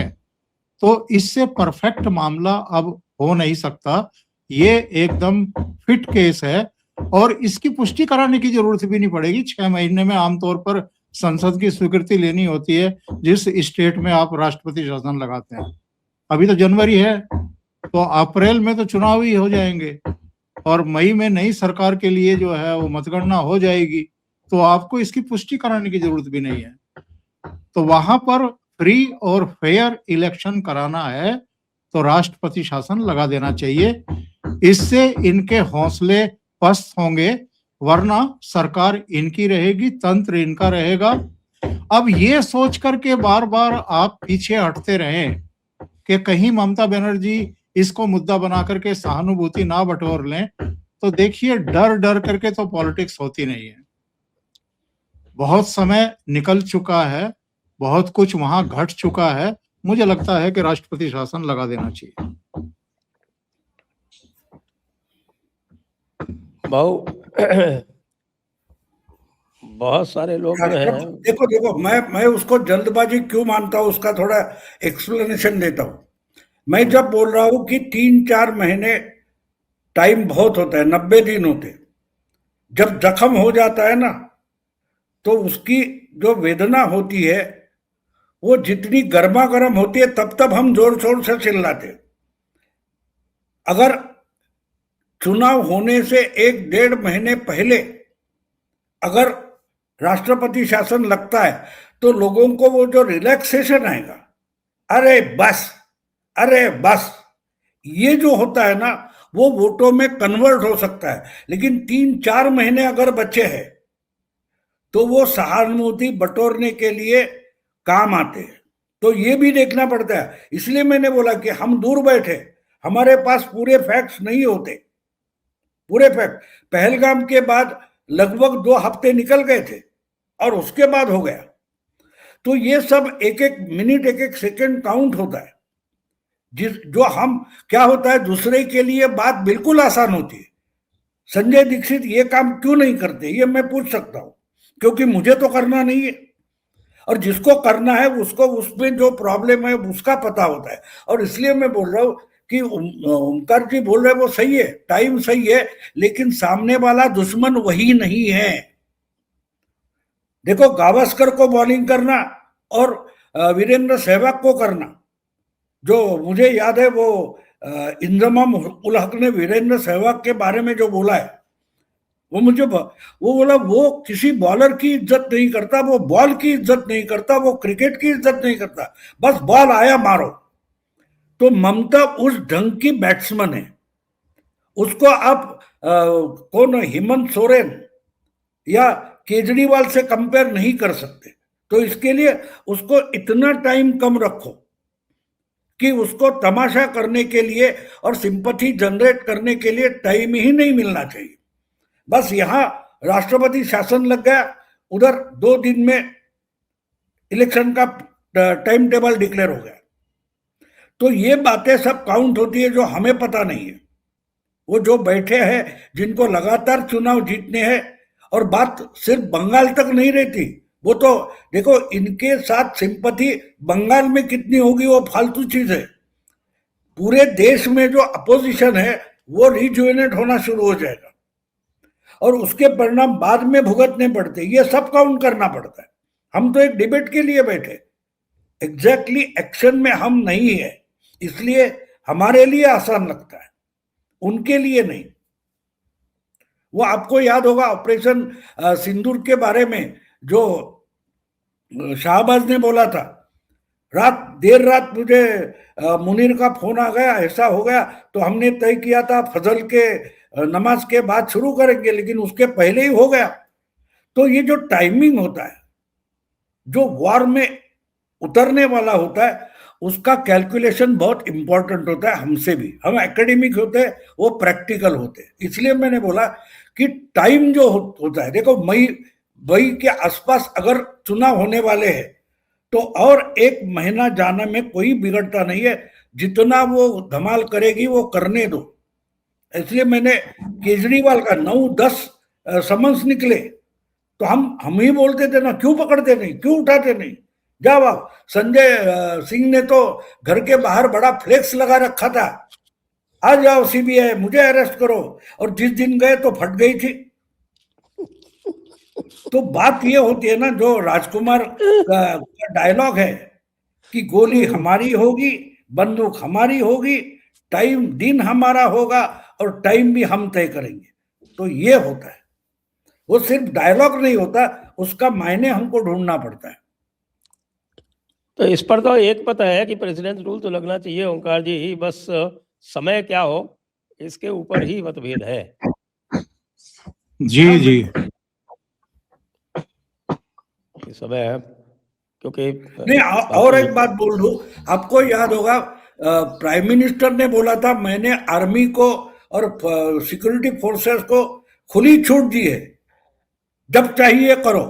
तो इससे परफेक्ट मामला अब हो नहीं सकता। ये एकदम फिट केस है और इसकी पुष्टि कराने की जरूरत भी नहीं पड़ेगी। 6 महीने में आमतौर पर संसद की स्वीकृति लेनी होती है जिस स्टेट में आप राष्ट्रपति शासन लगाते हैं। अभी तो जनवरी है, तो अप्रैल में तो चुनाव ही हो जाएंगे और मई में नई सरकार के लिए जो है वो मतगणना हो जाएगी, तो आपको इसकी पुष्टि कराने की जरूरत भी नहीं है। तो वहां पर फ्री और फेयर इलेक्शन कराना है तो राष्ट्रपति शासन लगा देना चाहिए। इससे इनके हौसले पस्त होंगे, वरना सरकार इनकी रहेगी, तंत्र इनका रहेगा। अब ये सोच करके बार बार आप पीछे हटते रहें कि कहीं ममता बनर्जी इसको मुद्दा बना करके सहानुभूति ना बटोर लें, तो देखिए डर डर करके तो पॉलिटिक्स होती नहीं है। बहुत समय निकल चुका है, बहुत कुछ वहां घट चुका है। मुझे लगता है कि राष्ट्रपति शासन लगा देना चाहिए। भाऊ बहुत सारे लोग जो हैं, देखो देखो, मैं उसको जल्दबाजी क्यों मानता हूं उसका थोड़ा एक्सप्लेनेशन देता हूं। मैं जब बोल रहा हूं कि 3-4 महीने टाइम बहुत होता है, 90 दिन होते, जब जख्म हो जाता है ना तो उसकी जो वेदना होती है वो जितनी गर्मा गर्म होती है तब तब हम जोर शोर से चिल्लाते। अगर चुनाव होने से 1-1.5 महीने पहले अगर राष्ट्रपति शासन लगता है तो लोगों को वो जो रिलैक्सेशन आएगा, अरे बस ये जो होता है ना वो वोटों में कन्वर्ट हो सकता है। लेकिन 3-4 महीने अगर बचे हैं तो वो सहानुभूति बटोरने के लिए काम आते हैं। तो ये भी देखना पड़ता है। इसलिए मैंने बोला कि हम दूर बैठे, हमारे पास पूरे फैक्ट्स नहीं होते, पूरे फैक्ट। पहलगाम के बाद लगभग 2 हफ्ते निकल गए थे और उसके बाद हो गया। तो ये सब एक एक मिनट, एक एक सेकंड काउंट होता है। जो हम क्या होता है, दूसरे के लिए बात बिल्कुल आसान होती है। संजय दीक्षित ये काम क्यों नहीं करते, ये मैं पूछ सकता हूं, क्योंकि मुझे तो करना नहीं है। और जिसको करना है उसको उसमें जो प्रॉब्लम है उसका पता होता है। और इसलिए मैं बोल रहा हूं कि ओमकार जी बोल रहे हैं वो सही है, टाइम सही है, लेकिन सामने वाला दुश्मन वही नहीं है। देखो, गावस्कर को बॉलिंग करना और वीरेंद्र सहवाग को करना, जो मुझे याद है वो इंजमाम उल हक ने वीरेंद्र सहवाग के बारे में जो बोला है, वो बोला वो किसी बॉलर की इज्जत नहीं करता, वो बॉल की इज्जत नहीं करता, वो क्रिकेट की इज्जत नहीं करता, बस बॉल आया मारो। तो ममता उस ढंग की बैट्समैन है। उसको आप कौन, हेमंत सोरेन या केजरीवाल से कंपेयर नहीं कर सकते। तो इसके लिए उसको इतना टाइम कम रखो कि उसको तमाशा करने के लिए और सिंपैथी जनरेट करने के लिए टाइम ही नहीं मिलना चाहिए। बस यहां राष्ट्रपति शासन लग गया, उधर 2 दिन में इलेक्शन का टाइम टेबल डिक्लेयर हो गया। तो ये बातें सब काउंट होती है जो हमें पता नहीं है। वो जो बैठे हैं जिनको लगातार चुनाव जीतने हैं, और बात सिर्फ बंगाल तक नहीं रहती, वो तो देखो इनके साथ सिंपैथी बंगाल में कितनी होगी वो फालतू चीज है। पूरे देश में जो अपोजिशन है वो रिजुवेनेट होना शुरू हो जाएगा और उसके परिणाम बाद में भुगतने पड़ते, ये सब काउंट करना पड़ता है। हम तो एक डिबेट के लिए बैठे, एग्जैक्टली एक्शन में हम नहीं है, इसलिए हमारे लिए आसान लगता है, उनके लिए नहीं। वो आपको याद होगा ऑपरेशन सिंदूर के बारे में जो शाहबाज ने बोला था, देर रात मुझे मुनीर का फोन आ गया, ऐसा हो गया, तो हमने तय किया था फजल के नमाज के बाद शुरू करेंगे, लेकिन उसके पहले ही हो गया। तो ये जो टाइमिंग होता है, जो वॉर में उतरने वाला होता है, उसका कैलकुलेशन बहुत इंपॉर्टेंट होता है हमसे भी। हम एकेडमिक होते हैं, वो प्रैक्टिकल होते हैं। इसलिए मैंने बोला कि टाइम जो होता है, देखो मई के आसपास अगर चुनाव होने वाले हैं तो और 1 महीना जाने में कोई बिगड़ता नहीं है। जितना वो धमाल करेगी वो करने दो। इसलिए मैंने केजरीवाल का 9-10 समन्स निकले तो हम ही बोलते थे ना, क्यों पकड़ते नहीं, क्यों उठाते नहीं, जाओ आप। संजय सिंह ने तो घर के बाहर बड़ा फ्लेक्स लगा रखा था, आ जाओ सीबीआई, मुझे अरेस्ट करो, और जिस दिन गए तो फट गई थी। तो बात ये होती है ना, जो राजकुमार का डायलॉग है कि गोली हमारी होगी, बंदूक हमारी होगी, टाइम दिन हमारा होगा और टाइम भी हम तय करेंगे। तो ये होता है, वो सिर्फ डायलॉग नहीं होता, उसका मायने हमको ढूंढना पड़ता है। तो इस पर तो एक पता है कि प्रेसिडेंट रूल तो लगना चाहिए ओंकार जी, बस समय क्या हो इसके ऊपर ही मतभेद है। जी जी समय है क्योंकि नहीं, और एक बात बोल दूं, आपको याद होगा प्राइम मिनिस्टर ने बोला था मैंने आर्मी को और सिक्योरिटी फोर्सेस को खुली छूट दी है, जब चाहिए करो।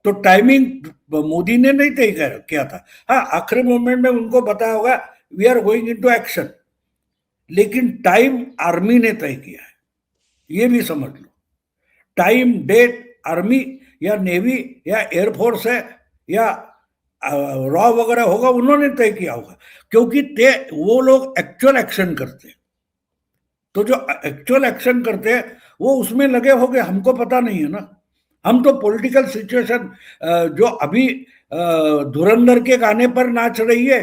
तो टाइमिंग मोदी ने नहीं तय किया था। हाँ, आखिरी मोमेंट में उनको बताया होगा we are going into action, लेकिन टाइम आर्मी ने तय किया है, ये भी समझ लो। टाइम डेट आर्मी या नेवी या एयरफोर्स है या रॉ वगैरह होगा, उन्होंने तय किया होगा, क्योंकि वो लोग एक्चुअल एक्शन करते हैं। तो जो एक्चुअल एक्शन करते हैं वो उसमें लगे होंगे, हमको पता नहीं है ना। हम तो पॉलिटिकल सिचुएशन जो अभी धुरंधर के गाने पर नाच रही है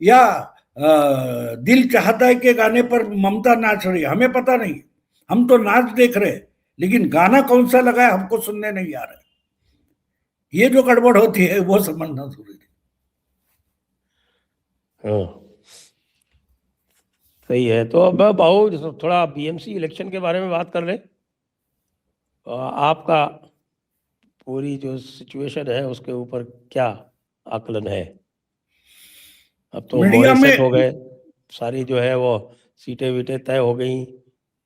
या दिल चाहता है के गाने पर ममता नाच रही है, हमें पता नहीं। हम तो नाच देख रहे हैं, लेकिन गाना कौन सा लगा है हमको सुनने नहीं आ रहा है। ये जो गड़बड़ होती है वो समझना जरूरी है। हाँ, सही है। तो अब बाबू थोड़ा बीएमसी इलेक्शन के बारे में बात कर लें। आपका पूरी जो सिचुएशन है उसके ऊपर क्या आकलन है? अब तो मीडिया मोहरे सेट में हो गए, सारी जो है वो सीटें वीटें तय हो गई,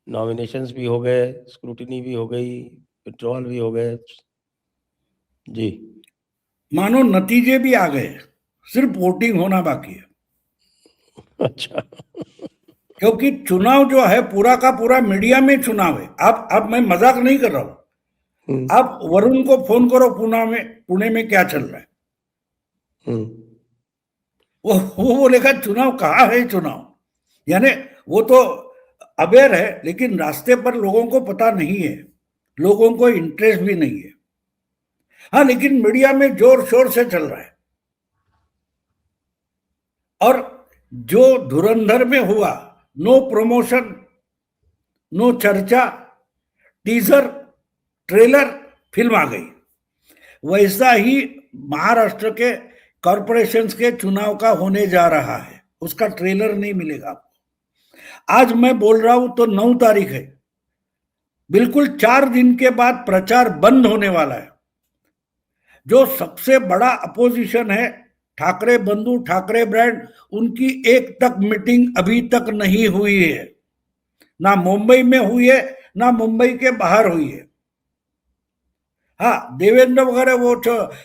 नॉमिनेशंस भी हो गए, स्क्रूटिनी भी हो गई, विड्रॉल भी हो गए। जी, मानो नतीजे भी आ गए, सिर्फ वोटिंग होना बाकी है। अच्छा। क्योंकि चुनाव जो है पूरा का पूरा मीडिया में चुनाव है। अब मैं मजाक नहीं कर रहा हूं। आप वरुण को फोन करो पुणे में क्या चल रहा है, वो बोलेगा चुनाव कहाँ है चुनाव। यानी वो तो अवेयर है, लेकिन रास्ते पर लोगों को पता नहीं है, लोगों को इंटरेस्ट भी नहीं है। हाँ, लेकिन मीडिया में जोर शोर से चल रहा है। और जो धुरंधर में हुआ, नो प्रमोशन, नो चर्चा, टीजर, ट्रेलर, फिल्म आ गई, वैसा ही महाराष्ट्र के कॉरपोरेशंस के चुनाव का होने जा रहा है। उसका ट्रेलर नहीं मिलेगा आपको। आज मैं बोल रहा हूं तो 9 तारीख है, बिल्कुल 4 दिन के बाद प्रचार बंद होने वाला है। जो सबसे बड़ा अपोजिशन है, ठाकरे बंधु, ठाकरे ब्रांड, उनकी एक तक मीटिंग अभी तक नहीं हुई है। ना मुंबई में हुई है, ना मुंबई के बाहर हुई है। हाँ, देवेंद्र वगैरह, वो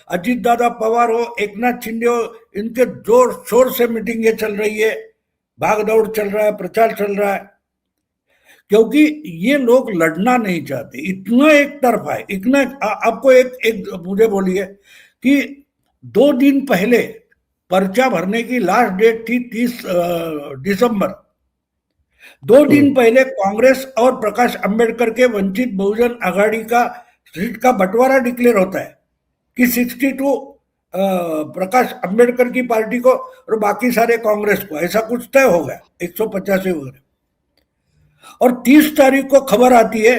अजीत दादा पवार हो, एकनाथ शिंदे हो, इनके जोर शोर से मीटिंगें चल रही है, भाग दौड़ चल रहा है, प्रचार चल रहा है। क्योंकि ये लोग लड़ना नहीं चाहते, इतना एक तरफा है। इतना आपको एक मुझे बोलिए कि 2 दिन पहले पर्चा भरने की लास्ट डेट थी 30 दिसंबर। 2 दिन पहले कांग्रेस और प्रकाश अंबेडकर के वंचित बहुजन आघाड़ी का सीट का बंटवारा डिक्लेयर होता है कि 62 प्रकाश अंबेडकर की पार्टी को और बाकी सारे कांग्रेस को, ऐसा कुछ तय हो गया, 185 वगैरह। और 30 तारीख को खबर आती है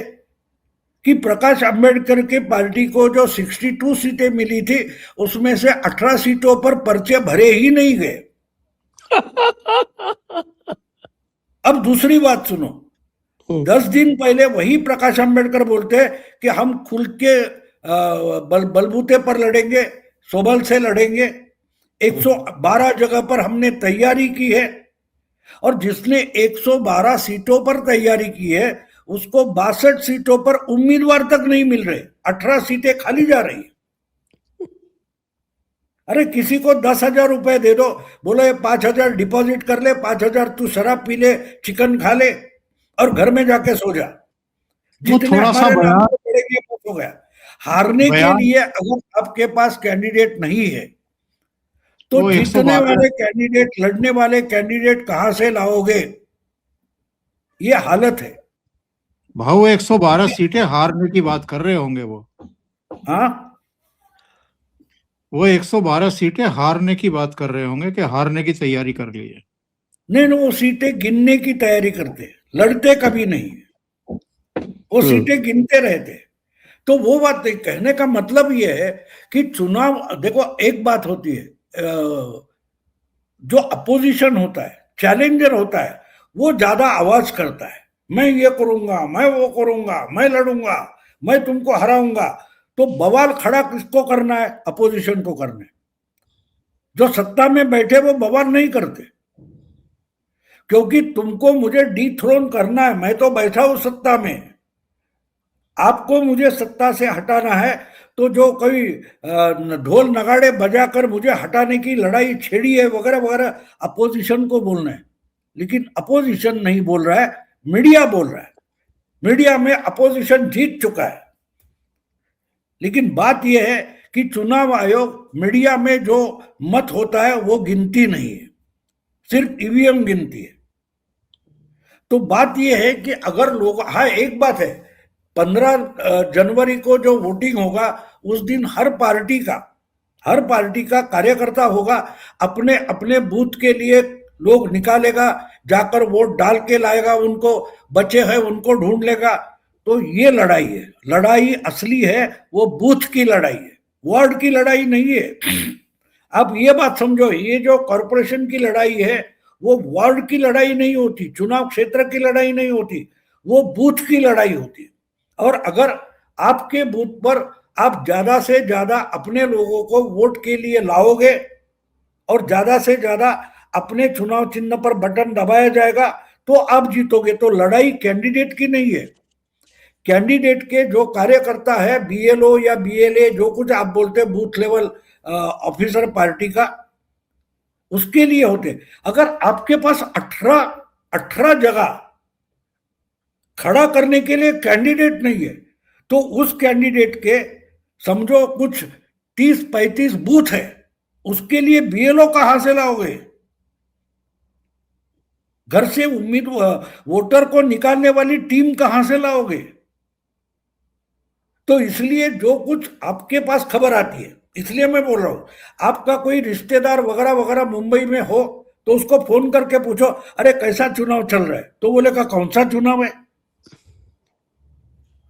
कि प्रकाश अंबेडकर की पार्टी को जो 62 सीटें मिली थी, उसमें से 18 सीटों पर पर्चे भरे ही नहीं गए। अब दूसरी बात सुनो, 10 दिन पहले वही प्रकाश अंबेडकर बोलते हैं कि हम खुल के बलबूते पर लड़ेंगे, सोबल से लड़ेंगे। 112 जगह पर हमने तैयारी की है, और जिसने 112 सीटों पर तैयारी की है उसको 62 सीटों पर उम्मीदवार तक नहीं मिल रहे, 18 सीटें खाली जा रही है। अरे किसी को 10,000 रुपए दे दो, बोलो ये 5,000 डिपॉजिट कर ले, 5,000 तू शराब पी ले, चिकन खा ले और घर में जाके सो जा। वो जितने थोड़ा सा हमारे नाम बयान पे पड़ेंगे बस हो गया। हारने के बयान लिए अगर आपके पास कैंडिडेट नहीं है तो वो जीतने 112 वाले कैंडिडेट, लड़ने वाले कैंडिडेट कहां से लाओगे? ये हालत है। भाऊ 112 सीटें हारने की बात कर रहे होंगे हाँ, वो 112 सीटें हारने की बात कर रहे होंगे कि हारने की तैयारी कर ली है। नहीं, वो सीटें गिनने की तैयारी करते, लड़ते कभी नहीं, वो सीटें गिनते रहते। तो वो बात कहने का मतलब ये है कि चुनाव, देखो एक बात होती है, जो अपोजिशन होता है, चैलेंजर होता है, वो ज्यादा आवाज करता है, मैं ये करूंगा, मैं वो करूंगा, मैं लड़ूंगा, मैं तुमको हराऊंगा। तो बवाल खड़ा किसको करना है? अपोजिशन को करना है। जो सत्ता में बैठे वो बवाल नहीं करते, क्योंकि तुमको मुझे डिथ्रोन करना है, मैं तो बैठा हूं सत्ता में, आपको मुझे सत्ता से हटाना है। तो जो कोई ढोल नगाड़े बजाकर मुझे हटाने की लड़ाई छेड़ी है वगैरह वगैरह, अपोजिशन को बोलना है। लेकिन अपोजिशन नहीं बोल रहा है, मीडिया बोल रहा है। मीडिया में अपोजिशन जीत चुका है। लेकिन बात यह है कि चुनाव आयोग, मीडिया में जो मत होता है वो गिनती नहीं है, सिर्फ ईवीएम गिनती है। तो बात यह है कि अगर लोग, हाँ एक बात है, 15 जनवरी को जो वोटिंग होगा उस दिन हर पार्टी का कार्यकर्ता होगा, अपने अपने बूथ के लिए लोग निकालेगा, जाकर वोट डाल के लाएगा, उनको बचे हैं उनको ढूंढ लेगा। तो ये लड़ाई है, लड़ाई असली है वो बूथ की लड़ाई है, वार्ड की लड़ाई नहीं है। अब ये बात समझो, ये जो कॉरपोरेशन की लड़ाई है वो वार्ड की लड़ाई नहीं होती, चुनाव क्षेत्र की लड़ाई नहीं होती, वो बूथ की लड़ाई होती है। और अगर आपके बूथ पर आप ज्यादा से ज्यादा अपने लोगों को वोट के लिए लाओगे और ज्यादा से ज्यादा अपने चुनाव चिन्ह पर बटन दबाया जाएगा तो आप जीतोगे। तो लड़ाई कैंडिडेट की नहीं है, कैंडिडेट के जो कार्यकर्ता है, बीएलओ या बीएलए जो कुछ आप बोलते हैं, बूथ लेवल ऑफिसर पार्टी का, उसके लिए होते। अगर आपके पास 18 जगह खड़ा करने के लिए कैंडिडेट नहीं है तो उस कैंडिडेट के समझो कुछ 30-35 बूथ है, उसके लिए बीएलओ कहां से लाओगे? घर से वोटर को निकालने वाली टीम कहां से लाओगे? तो इसलिए जो कुछ आपके पास खबर आती है, इसलिए मैं बोल रहा हूं, आपका कोई रिश्तेदार वगैरह वगैरह मुंबई में हो तो उसको फोन करके पूछो, अरे कैसा चुनाव चल रहा है? तो बोलेगा कौन सा चुनाव है?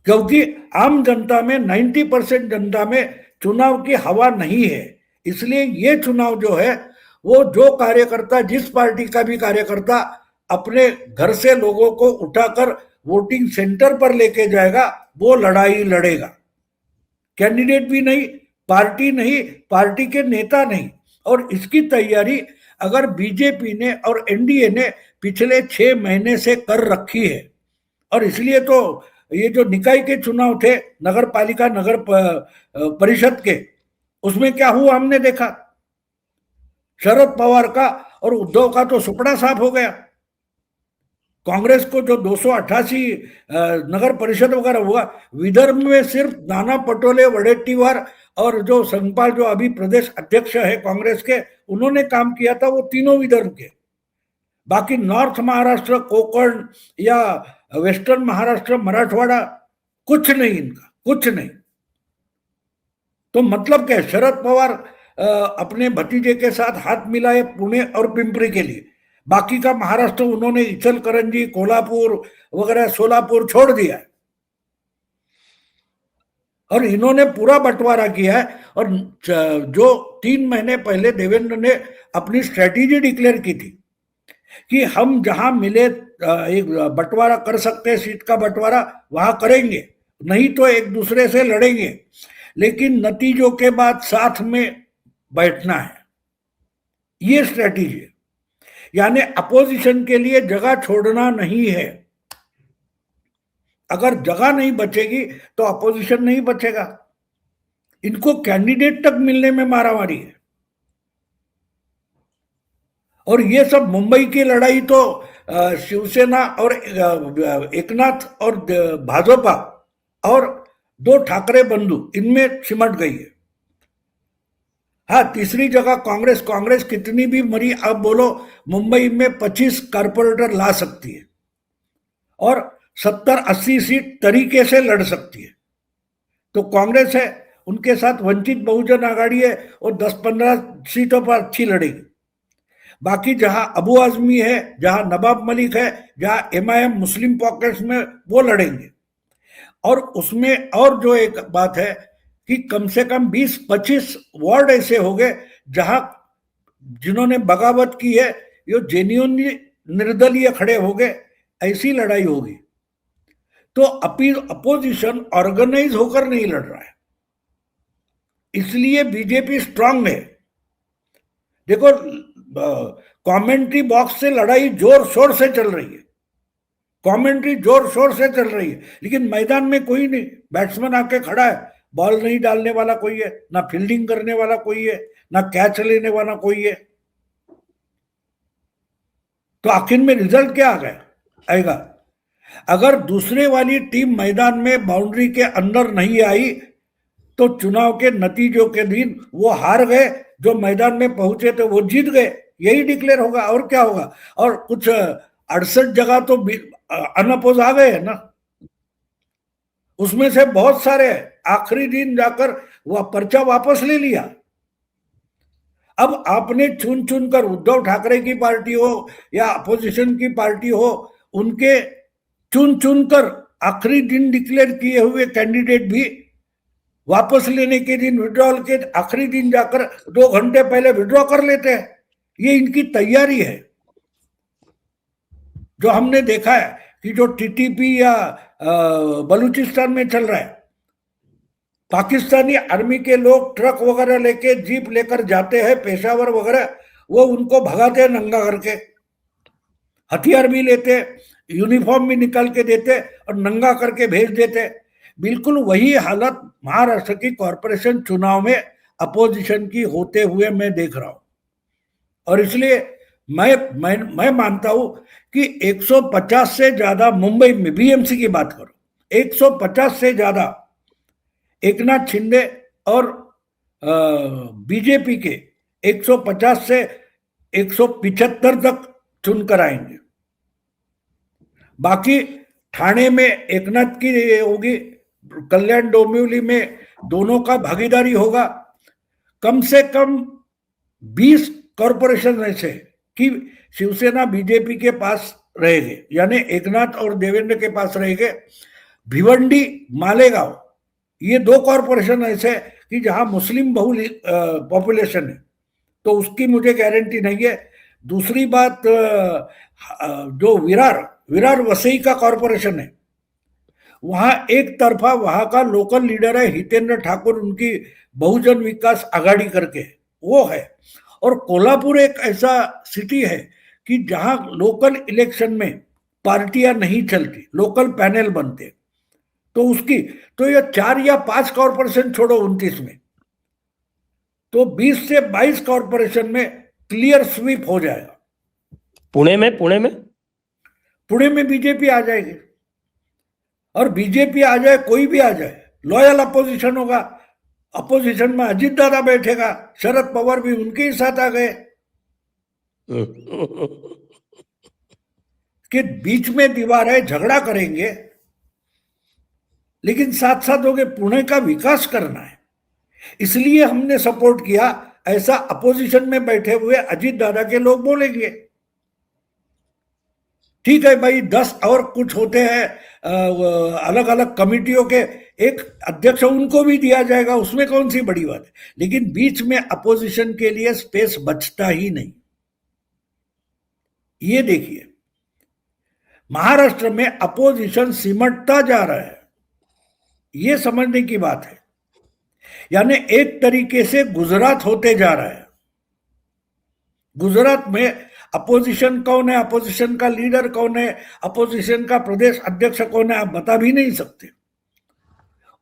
क्योंकि आम जनता में, 90% जनता में चुनाव की हवा नहीं है। इसलिए ये चुनाव जो है वो जो कार्यकर्ता, जिस पार्टी का भी कार्यकर्ता अपने घर से लोगों को उठाकर वोटिंग सेंटर पर लेके जाएगा वो लड़ाई लड़ेगा। कैंडिडेट भी नहीं, पार्टी नहीं, पार्टी के नेता नहीं। और इसकी तैयारी अगर बीजेपी ने और एनडीए ने पिछले 6 महीने से कर रखी है। और इसलिए तो ये जो निकाय के चुनाव थे, नगर पालिका, नगर परिषद के, उसमें क्या हुआ हमने देखा। शरद पवार का और उद्धव का तो सुपड़ा साफ हो गया। कांग्रेस को जो 288 नगर परिषद वगैरह हुआ, विदर्भ में सिर्फ नाना पटोले, वडेट्टीवार और जो संगपाल जो अभी प्रदेश अध्यक्ष है कांग्रेस के, उन्होंने काम किया था, वो तीनों विदर्भ के। बाकी नॉर्थ महाराष्ट्र, कोकण या वेस्टर्न महाराष्ट्र, मराठवाड़ा, कुछ नहीं, इनका कुछ नहीं। तो मतलब क्या, शरद पवार अपने भतीजे के साथ हाथ मिलाए पुणे और पिंपरी के लिए, बाकी का महाराष्ट्र उन्होंने इचलकरंजी, कोल्हापुर वगैरह, सोलापुर छोड़ दिया है। और इन्होंने पूरा बंटवारा किया है। और जो 3 महीने पहले देवेंद्र ने अपनी स्ट्रेटेजी डिक्लेयर की थी कि हम जहां मिले एक बंटवारा कर सकते हैं, सीट का बंटवारा वहां करेंगे, नहीं तो एक दूसरे से लड़ेंगे, लेकिन नतीजों के बाद साथ में बैठना है। ये स्ट्रेटेजी है, यानी अपोजिशन के लिए जगह छोड़ना नहीं है। अगर जगह नहीं बचेगी तो अपोजिशन नहीं बचेगा। इनको कैंडिडेट तक मिलने में मारामारी है। और ये सब मुंबई की लड़ाई तो शिवसेना और एकनाथ और भाजपा और दो ठाकरे बंधु इनमें सिमट गई है। हाँ, तीसरी जगह कांग्रेस। कांग्रेस कितनी भी मरी, अब बोलो मुंबई में 25 कारपोरेटर ला सकती है और 70-80 सीट तरीके से लड़ सकती है। तो कांग्रेस है, उनके साथ वंचित बहुजन आघाड़ी है और 10-15 सीटों पर अच्छी लड़ेगी। बाकी जहां अबू आजमी है, जहां नवाब मलिक है, जहां एमआईएम मुस्लिम पॉकेट्स में, वो लड़ेंगे। और उसमें और जो एक बात है कि कम से कम 20-25 वार्ड ऐसे हो गए जहां जिन्होंने बगावत की है ये जेन्युइनली निर्दलीय खड़े हो गए, ऐसी लड़ाई होगी। तो अपोजिशन ऑर्गेनाइज होकर नहीं लड़ रहा है, इसलिए बीजेपी स्ट्रांग है। देखो, कमेंट्री बॉक्स से लड़ाई जोर शोर से चल रही है, कमेंट्री जोर शोर से चल रही है, लेकिन मैदान में कोई नहीं, बैट्समैन आके खड़ा है, बॉल नहीं डालने वाला कोई है, ना फील्डिंग करने वाला कोई है, ना कैच लेने वाला कोई है। तो आखिर में रिजल्ट क्या आएगा? अगर दूसरे वाली टीम मैदान में बाउंड्री के अंदर नहीं आई तो चुनाव के नतीजों के दिन वो हार गए, जो मैदान में पहुंचे थे वो जीत गए, यही डिक्लेयर होगा। और क्या होगा? और कुछ 68 जगह तो अनअपोज आ गए ना, उसमें से बहुत सारे आखिरी दिन जाकर वह पर्चा वापस ले लिया। अब आपने चुन चुन कर, उद्धव ठाकरे की पार्टी हो या अपोजिशन की पार्टी हो, उनके चुन चुन कर आखिरी दिन डिक्लेयर किए हुए कैंडिडेट भी वापस लेने के दिन, विड्रॉल के आखिरी दिन जाकर 2 घंटे पहले विड्रॉ कर लेते हैं। ये इनकी तैयारी है। जो हमने देखा है कि जो टीटीपी या बलूचिस्तान में चल रहा है, पाकिस्तानी आर्मी के लोग ट्रक वगैरह लेके, जीप लेकर जाते हैं पेशावर वगैरह, वो उनको भगाते हैं नंगा करके, हथियार भी लेते, यूनिफॉर्म भी निकाल के देते और नंगा करके भेज देते। बिल्कुल वही हालत महाराष्ट्र की कॉरपोरेशन चुनाव में अपोजिशन की होते हुए मैं देख रहा हूं। और इसलिए मैं मानता हूं कि 150 से ज्यादा मुंबई में, बीएमसी की बात करो, 150 से ज्यादा एकनाथ शिंदे और बीजेपी के 150 से 175 तक चुनकर आएंगे। बाकी ठाणे में एकनाथ की होगी, कल्याण डोंबिवली में दोनों का भागीदारी होगा। कम से कम 20 कॉरपोरेशन ऐसे कि शिवसेना बीजेपी के पास रहेंगे, यानी एकनाथ और देवेंद्र के पास रहेंगे। भिवंडी, मालेगांव, ये 2 कॉरपोरेशन ऐसे कि जहां मुस्लिम बहुल पॉपुलेशन है, तो उसकी मुझे गारंटी नहीं है। दूसरी बात, जो विरार वसई का कॉरपोरेशन है, वहां एक तरफा वहां का लोकल लीडर है हितेंद्र ठाकुर, उनकी बहुजन विकास आघाड़ी करके वो है। और कोल्हापुर एक ऐसा सिटी है कि जहां लोकल इलेक्शन में पार्टियां नहीं चलती, लोकल पैनल बनते, तो उसकी तो ये 4 या 5 कॉरपोरेशन छोड़ो 29 में, तो 20 से 22 कॉरपोरेशन में क्लियर स्वीप हो जाएगा। पुणे में बीजेपी आ जाएगी। और बीजेपी आ जाए, कोई भी आ जाए, लॉयल अपोजिशन होगा। अपोजिशन में अजीत दादा बैठेगा, शरद पवार भी उनके ही साथ आ गए। कि बीच में दीवार है, झगड़ा करेंगे, लेकिन साथ साथ होगे पुणे का विकास करना है। इसलिए हमने सपोर्ट किया, ऐसा अपोजिशन में बैठे हुए अजीत दादा के लोग बोलेंगे। ठीक है भाई, 10 और कुछ होते हैं अलग अलग कमिटियों के, एक अध्यक्ष उनको भी दिया जाएगा, उसमें कौन सी बड़ी बात है। लेकिन बीच में अपोजिशन के लिए स्पेस बचता ही नहीं। ये देखिए, महाराष्ट्र में अपोजिशन सिमटता जा रहा है, ये समझने की बात है। यानी एक तरीके से गुजरात होते जा रहा है। गुजरात में अपोजिशन कौन है, अपोजिशन का लीडर कौन है, अपोजिशन का प्रदेश अध्यक्ष कौन है, आप बता भी नहीं सकते।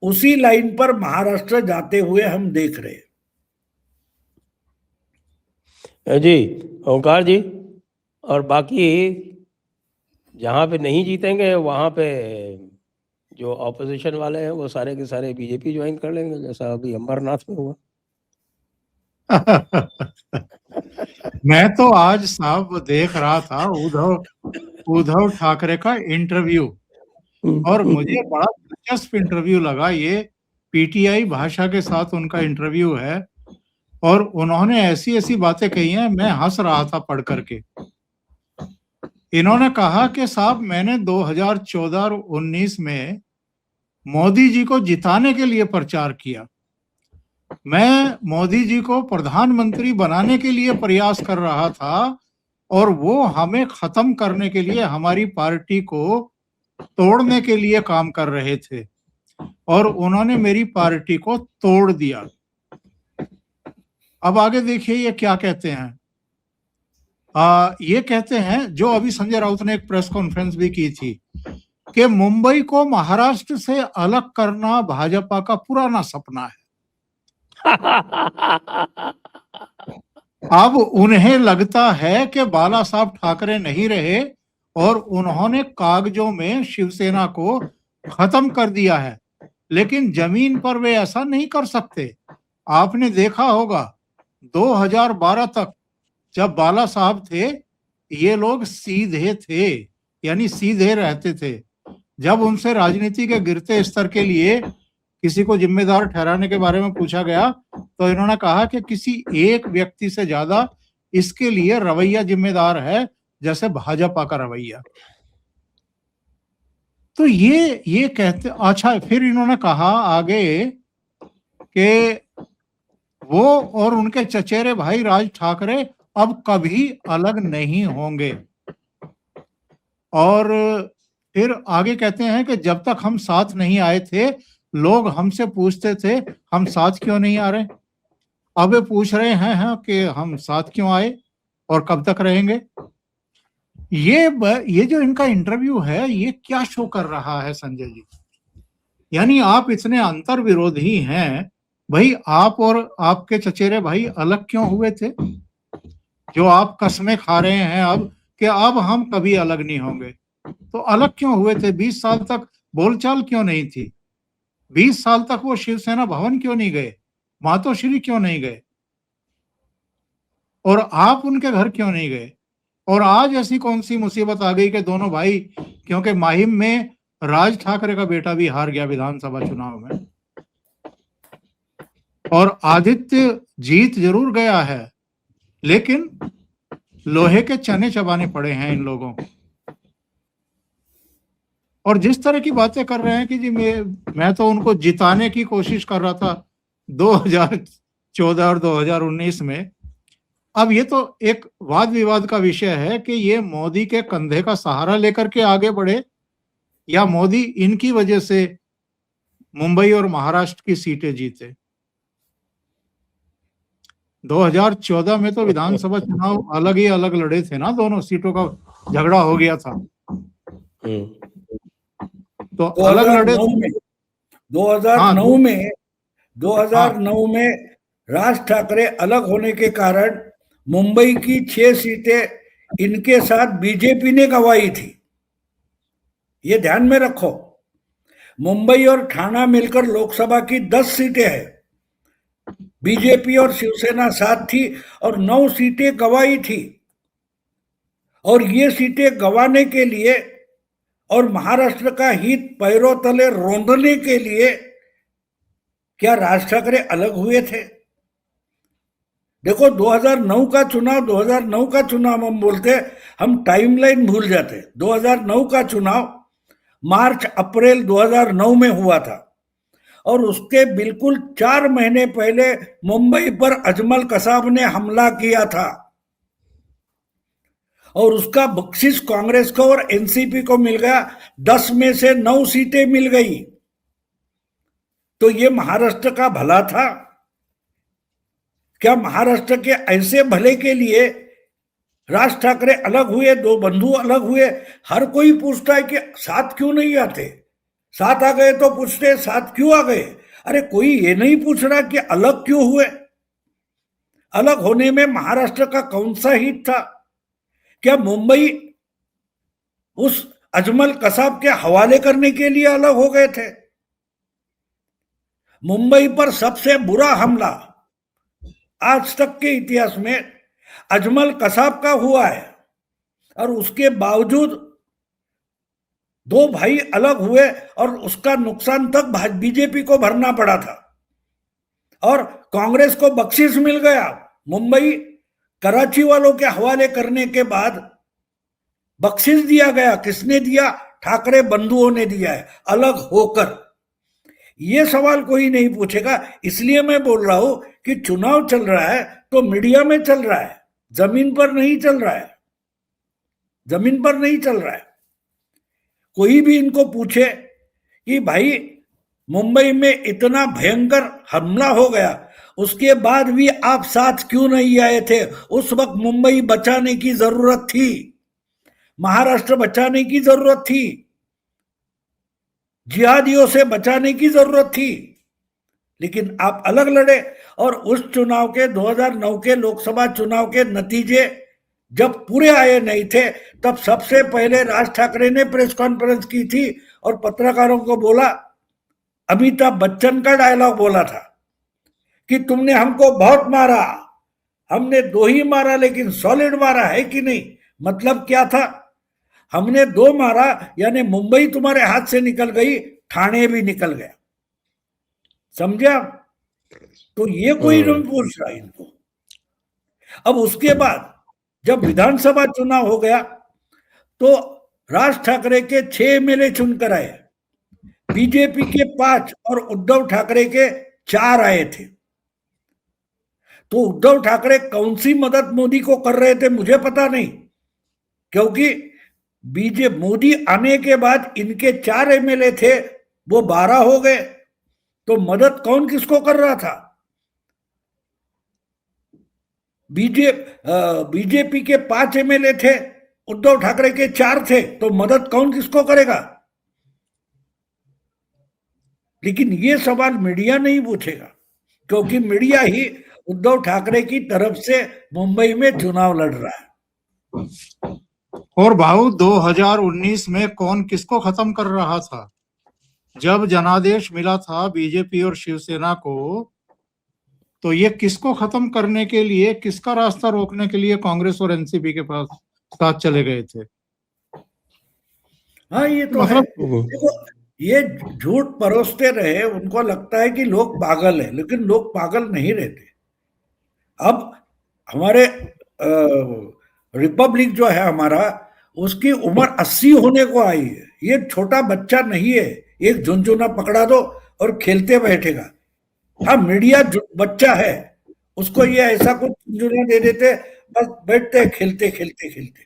उसी लाइन पर महाराष्ट्र जाते हुए हम देख रहे हैं। जी ओंकार जी, और बाकी जहाँ पे नहीं जीतेंगे वहाँ पे जो ऑपोजिशन वाले हैं वो सारे के सारे बीजेपी ज्वाइन कर लेंगे, जैसा अभी अमरनाथ में हुआ। मैं तो आज साहब देख रहा था उद्धव ठाकरे का इंटरव्यू, और मुझे बड़ा दिलचस्प इंटरव्यू लगा। ये पीटीआई भाषा के साथ उनका इंटरव्यू है, और उन्होंने ऐसी ऐसी बातें कही हैं, मैं हंस रहा था पढ़ करके। इन्होंने कहा कि साहब मैंने 2014 और 19 में मोदी जी को जिताने के लिए प्रचार किया, मैं मोदी जी को प्रधानमंत्री बनाने के लिए प्रयास कर रहा था, और वो हमें खत्म करने के लिए, हमारी पार्टी को तोड़ने के लिए काम कर रहे थे, और उन्होंने मेरी पार्टी को तोड़ दिया। अब आगे देखिए ये क्या कहते हैं। ये कहते हैं, जो अभी संजय राउत ने एक प्रेस कॉन्फ्रेंस भी की थी, कि मुंबई को महाराष्ट्र से अलग करना भाजपा का पुराना सपना है। अब उन्हें लगता है कि बाला साहब ठाकरे नहीं रहे और उन्होंने कागजों में शिवसेना को खत्म कर दिया है, लेकिन जमीन पर वे ऐसा नहीं कर सकते। आपने देखा होगा 2012 तक जब बाला साहब थे, ये लोग सीधे थे, यानी सीधे रहते थे। जब उनसे राजनीति के गिरते स्तर के लिए किसी को जिम्मेदार ठहराने के बारे में पूछा गया, तो इन्होंने कहा कि किसी एक व्यक्ति से ज्यादा इसके लिए रवैया जिम्मेदार है, जैसे भाजपा का रवैया। तो ये कहते, अच्छा फिर इन्होंने कहा आगे कि वो और उनके चचेरे भाई राज ठाकरे अब कभी अलग नहीं होंगे। और फिर आगे कहते हैं कि जब तक हम साथ नहीं आए थे, लोग हमसे पूछते थे हम साथ क्यों नहीं आ रहे। अब वे पूछ रहे हैं कि हम साथ क्यों आए और कब तक रहेंगे। ये जो इनका इंटरव्यू है, ये क्या शो कर रहा है संजय जी? यानी आप इतने अंतर विरोधी हैं, भाई आप और आपके चचेरे भाई अलग क्यों हुए थे? जो आप कसमें खा रहे हैं अब कि अब हम कभी अलग नहीं होंगे, तो अलग क्यों हुए थे? 20 साल तक बोलचाल क्यों नहीं थी? 20 साल तक वो शिवसेना भवन क्यों नहीं गए? मातोश्री क्यों नहीं गए? और आप उनके घर क्यों नहीं गए? और आज ऐसी कौन सी मुसीबत आ गई कि दोनों भाई, क्योंकि माहिम में राज ठाकरे का बेटा भी हार गया विधानसभा चुनाव में, और आदित्य जीत जरूर गया है, लेकिन लोहे के चने चबाने पड़े हैं इन लोगों को। और जिस तरह की बातें कर रहे हैं कि जी मैं तो उनको जिताने की कोशिश कर रहा था 2014 और 2019 में। अब ये तो एक वाद विवाद का विषय है कि ये मोदी के कंधे का सहारा लेकर के आगे बढ़े, या मोदी इनकी वजह से मुंबई और महाराष्ट्र की सीटें जीते। 2014 में तो विधानसभा चुनाव अलग ही अलग लड़े थे ना, दोनों सीटों का झगड़ा हो गया था। तो अलग लड़े। 2009 में राज ठाकरे अलग होने के कारण मुंबई की 6 सीटें इनके साथ बीजेपी ने गंवाई थी। ये ध्यान में रखो, मुंबई और ठाणा मिलकर लोकसभा की 10 सीटें हैं, बीजेपी और शिवसेना साथ थी और 9 सीटें गंवाई थी। और ये सीटें गंवाने के लिए और महाराष्ट्र का हित पैरों तले रौंदने के लिए क्या राज ठाकरे अलग हुए थे? देखो 2009 का चुनाव हम बोलते, हम टाइमलाइन भूल जाते। 2009 का चुनाव मार्च अप्रैल 2009 में हुआ था, और उसके बिल्कुल 4 महीने पहले मुंबई पर अजमल कसाब ने हमला किया था, और उसका बख्शिश कांग्रेस को और एनसीपी को मिल गया। 10 में से 9 सीटें मिल गई। तो ये महाराष्ट्र का भला था क्या? महाराष्ट्र के ऐसे भले के लिए राज ठाकरे अलग हुए, दो बंधु अलग हुए, हर कोई पूछता है कि साथ क्यों नहीं आते, साथ आ गए तो पूछते साथ क्यों आ गए। अरे कोई ये नहीं पूछ रहा कि अलग क्यों हुए। अलग होने में महाराष्ट्र का कौन सा हित था? क्या मुंबई उस अजमल कसाब के हवाले करने के लिए अलग हो गए थे? मुंबई पर सबसे बुरा हमला आज तक के इतिहास में अजमल कसाब का हुआ है, और उसके बावजूद दो भाई अलग हुए और उसका नुकसान तक बीजेपी को भरना पड़ा था, और कांग्रेस को बख्शिश मिल गया। मुंबई कराची वालों के हवाले करने के बाद बख्शिश दिया गया। किसने दिया? ठाकरे बंधुओं ने दिया है, अलग होकर। ये सवाल कोई नहीं पूछेगा। इसलिए मैं बोल रहा हूं कि चुनाव चल रहा है तो मीडिया में चल रहा है, जमीन पर नहीं चल रहा है, जमीन पर नहीं चल रहा है। कोई भी इनको पूछे कि भाई मुंबई में इतना भयंकर हमला हो गया, उसके बाद भी आप साथ क्यों नहीं आए थे? उस वक्त मुंबई बचाने की जरूरत थी, महाराष्ट्र बचाने की जरूरत थी, जिहादियों से बचाने की जरूरत थी, लेकिन आप अलग लड़े। और उस चुनाव के 2009 के लोकसभा चुनाव के नतीजे जब पूरे आए नहीं थे, तब सबसे पहले राज ठाकरे ने प्रेस कॉन्फ्रेंस की थी और पत्रकारों को बोला, अमिताभ बच्चन का डायलॉग बोला था कि तुमने हमको बहुत मारा, हमने दो ही मारा लेकिन सॉलिड मारा है कि नहीं। मतलब क्या था? हमने दो मारा यानी मुंबई तुम्हारे हाथ से निकल गई, ठाणे भी निकल गया। समझा? तो ये कोई नहीं पूछ रहा इनको। अब उसके बाद जब विधानसभा चुनाव हो गया तो राज ठाकरे के 6 एमएलए चुनकर आए, बीजेपी के 5 और उद्धव ठाकरे के 4 आए थे। तो उद्धव ठाकरे कौन सी मदद मोदी को कर रहे थे मुझे पता नहीं, क्योंकि मोदी आने के बाद इनके 4 एमएलए थे, वो 12 हो गए। तो मदद कौन किसको कर रहा था? बीजेपी के 5 एमएलए थे, उद्धव ठाकरे के 4 थे, तो मदद कौन किसको करेगा? लेकिन ये सवाल मीडिया नहीं पूछेगा, क्योंकि मीडिया ही उद्धव ठाकरे की तरफ से मुंबई में चुनाव लड़ रहा है। और भाऊ 2019 में कौन किसको खत्म कर रहा था? जब जनादेश मिला था बीजेपी और शिवसेना को, तो ये किसको खत्म करने के लिए, किसका रास्ता रोकने के लिए कांग्रेस और एनसीपी के पास साथ चले गए थे? हाँ, ये तो मतलब है। देखो, ये झूठ परोसते रहे, उनको लगता है कि लोग पागल हैं, लेकिन लोग पागल नहीं रहते। अब हमारे रिपब्लिक जो है हमारा, उसकी उम्र 80 होने को आई है। ये छोटा बच्चा नहीं है, एक झुनझुना पकड़ा दो और खेलते बैठेगा। हाँ, मीडिया बच्चा है, उसको ये ऐसा कुछ झुनझुना दे देते, बस बैठते खेलते खेलते खेलते।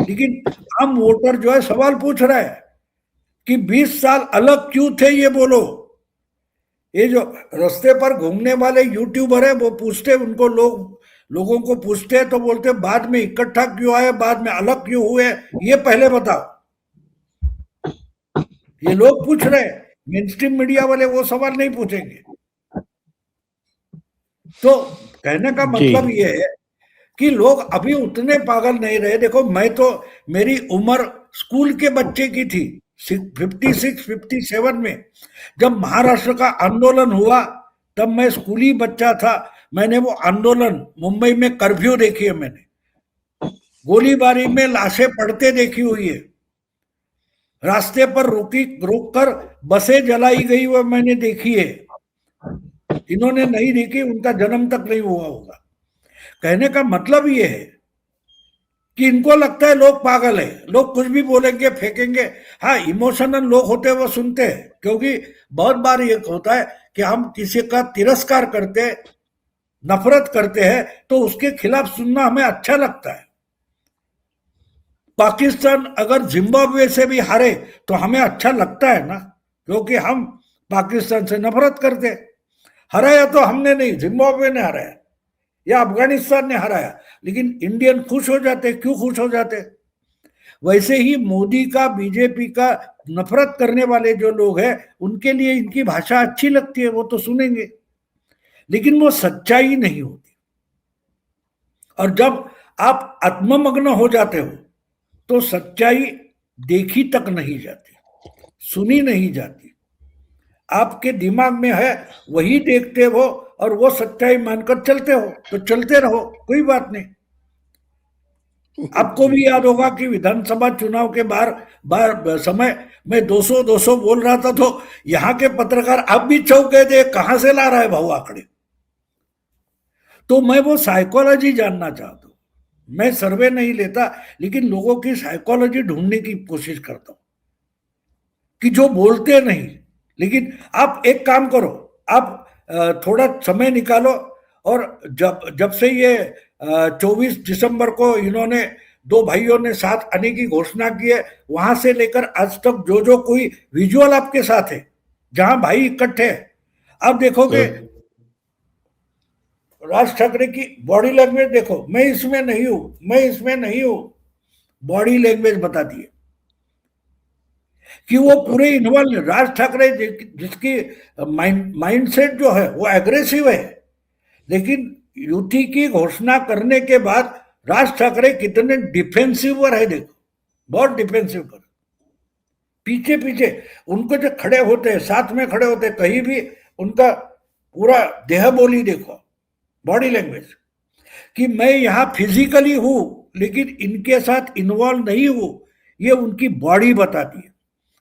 लेकिन आम वोटर जो है सवाल पूछ रहा है कि 20 साल अलग क्यों थे, ये बोलो। ये जो रास्ते पर घूमने वाले यूट्यूबर है, वो पूछते उनको, लोगों को पूछते हैं तो बोलते बाद में इकट्ठा क्यों आए, बाद में अलग क्यों हुए, ये पहले बताओ। ये लोग पूछ रहे हैं, मेन स्ट्रीम मीडिया वाले वो सवाल नहीं पूछेंगे। तो कहने का मतलब ये है कि लोग अभी उतने पागल नहीं रहे। देखो, मैं तो, मेरी उम्र स्कूल के बच्चे की थी, 56-57 में जब महाराष्ट्र का आंदोलन हुआ, तब मैं स्कूली बच्चा था। मैंने वो आंदोलन, मुंबई में कर्फ्यू देखी है मैंने, गोलीबारी में लाशें पड़ते देखी हुई है, रास्ते पर रोककर बसें जलाई गई वो मैंने देखी है। इन्होंने नहीं देखी, उनका जन्म तक नहीं हुआ होगा। कहने का मतलब ये है कि इनको लगता है लोग पागल है, लोग कुछ भी बोलेंगे फेंकेंगे। हाँ, इमोशनल लोग होते हैं वो सुनते हैं, क्योंकि बहुत बार ये होता है कि हम किसी का तिरस्कार करते, नफरत करते हैं, तो उसके खिलाफ सुनना हमें अच्छा लगता है। पाकिस्तान अगर जिम्बाब्वे से भी हारे तो हमें अच्छा लगता है ना, क्योंकि हम पाकिस्तान से नफरत करते। हराया तो हमने नहीं, जिम्बाब्वे ने हराया। या अफगानिस्तान ने हराया, लेकिन इंडियन खुश हो जाते। क्यों खुश हो जाते? वैसे ही मोदी का, बीजेपी का नफरत करने वाले जो लोग हैं, उनके लिए इनकी भाषा अच्छी लगती है, वो तो सुनेंगे, लेकिन वो सच्चाई नहीं होती। और जब आप आत्ममग्न हो जाते हो तो सच्चाई देखी तक नहीं जाती, सुनी नहीं जाती। आपके दिमाग में है वही देखते हो और वो सच्चाई मानकर चलते हो, तो चलते रहो, कोई बात नहीं। आपको भी याद होगा कि विधानसभा चुनाव के बार समय में 200 बोल रहा था, तो यहाँ के पत्रकार अब भी चौंक गए थे, कहां से ला रहा है भाऊ आंकड़े। तो मैं वो साइकोलॉजी जानना चाहता हूं। मैं सर्वे नहीं लेता, लेकिन लोगों की साइकोलॉजी ढूंढने की कोशिश करता हूं कि जो बोलते नहीं। लेकिन आप एक काम करो, आप थोड़ा समय निकालो, और जब से ये 24 दिसंबर को इन्होंने 2 भाइयों ने साथ आने की घोषणा की है, वहां से लेकर आज तक जो कोई विजुअल आपके साथ है जहां भाई इकट्ठे हैं, आप देखोगे राज ठाकरे की बॉडी लैंग्वेज देखो, मैं इसमें नहीं हूं, बॉडी लैंग्वेज बताती है कि वो पूरे इन्वॉल्व। राज ठाकरे जिसकी माइंडसेट जो है वो एग्रेसिव है, लेकिन युति की घोषणा करने के बाद राज ठाकरे कितने डिफेंसिव पर है, देखो, बहुत डिफेंसिव पर। पीछे पीछे उनको जो खड़े होते हैं, साथ में खड़े होते हैं, कहीं भी उनका पूरा देह बोली देखो, बॉडी लैंग्वेज, कि मैं यहां फिजिकली हूं लेकिन इनके साथ इन्वॉल्व नहीं हूं, ये उनकी बॉडी बताती है।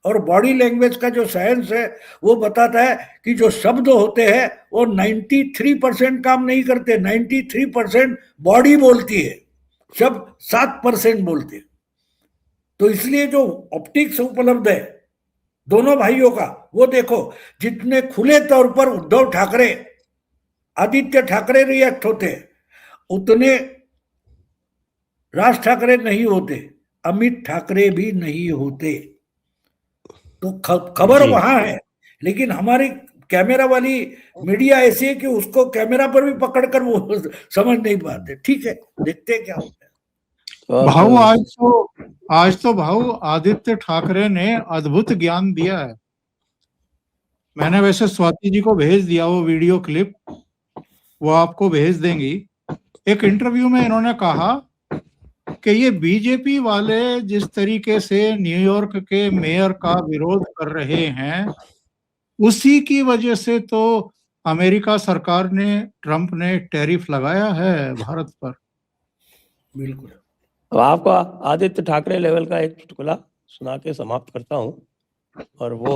और बॉडी लैंग्वेज का जो साइंस है वो बताता है कि जो शब्द होते हैं वो 93% काम नहीं करते, 93% बॉडी बोलती है, शब्द 7% बोलते हैं। तो इसलिए जो ऑप्टिक्स उपलब्ध है दोनों भाइयों का, वो देखो, जितने खुले तौर पर उद्धव ठाकरे, आदित्य ठाकरे रिएक्ट होते, उतने राज ठाकरे नहीं होते, अमित ठाकरे भी नहीं होते। तो खबर वहां है, लेकिन हमारी कैमरा वाली मीडिया ऐसी है कि उसको कैमरा पर भी पकड़कर वो समझ नहीं पाते। ठीक है, देखते क्या होता है। भाऊ आज तो भाऊ आदित्य ठाकरे ने अद्भुत ज्ञान दिया है। मैंने वैसे स्वाति जी को भेज दिया वो वीडियो क्लिप, वो आपको भेज देंगी। एक इंटरव्यू में इन्होंने कहा कि ये बीजेपी वाले जिस तरीके से न्यूयॉर्क के मेयर का विरोध कर रहे हैं, उसी की वजह से तो अमेरिका सरकार ने, ट्रंप ने टैरिफ लगाया है भारत पर। बिल्कुल। अब आपको आदित्य ठाकरे लेवल का एक चुटकुला सुना के समाप्त करता हूं, और वो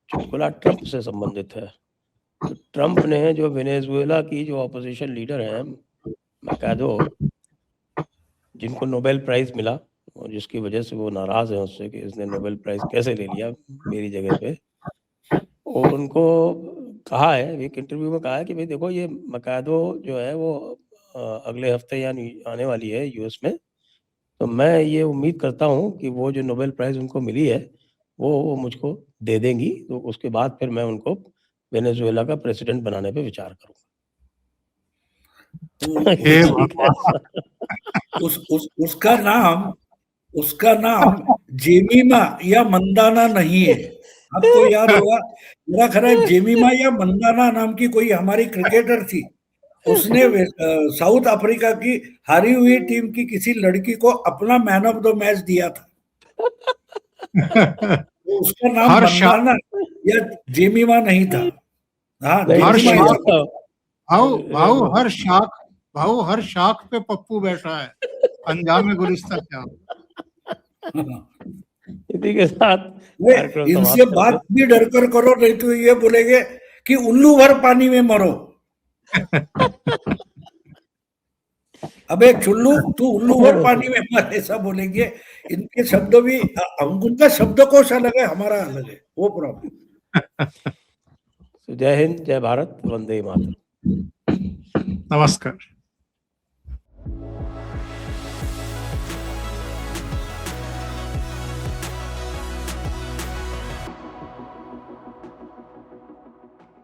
चुटकुला ट्रंप से संबंधित है। तो ट्रंप ने जो वेनेजुएला की जो ऑपोजिशन लीडर है मैकाडो, जिनको नोबेल प्राइज मिला, और जिसकी वजह से वो नाराज है उससे कि इसने नोबेल प्राइज कैसे ले लिया मेरी जगह पे, और उनको कहा है, एक इंटरव्यू में कहा है कि भाई देखो, ये मैकाडो जो है वो अगले हफ्ते यानी आने वाली है यूएस में, तो मैं ये उम्मीद करता हूँ कि वो जो नोबेल प्राइज उनको मिली है वो मुझको दे देंगी, तो उसके बाद फिर मैं उनको वेनेजुएला का प्रेसिडेंट बनाने पे विचार करूंगा। उसका नाम जेमिमा या मंदाना नहीं है। आपको याद होगा, मेरा ख्याल है जेमिमा या मंदाना नाम की कोई हमारी क्रिकेटर थी, उसने साउथ अफ्रीका की हारी हुई टीम की किसी लड़की को अपना मैन ऑफ द मैच दिया था। तो उसका नाम मंदाना या जेमिमा नहीं था। हाँ, भाऊ हर शाख पे पप्पू बैठा है, अंजाम गुलिस्ता क्या। इसी के साथ इनसे बात भी डर कर करो, नहीं तो ये बोलेंगे कि उल्लू भर पानी में मरो। अबे चुल्लू, तू उल्लू भर पानी में मर, ऐसा बोलेंगे। इनके शब्द भी, उनका शब्दकोश अलग है, हमारा अलग है, वो प्रॉब्लम। जय हिंद, जय भारत, वंदे मातरम। नमस्कार।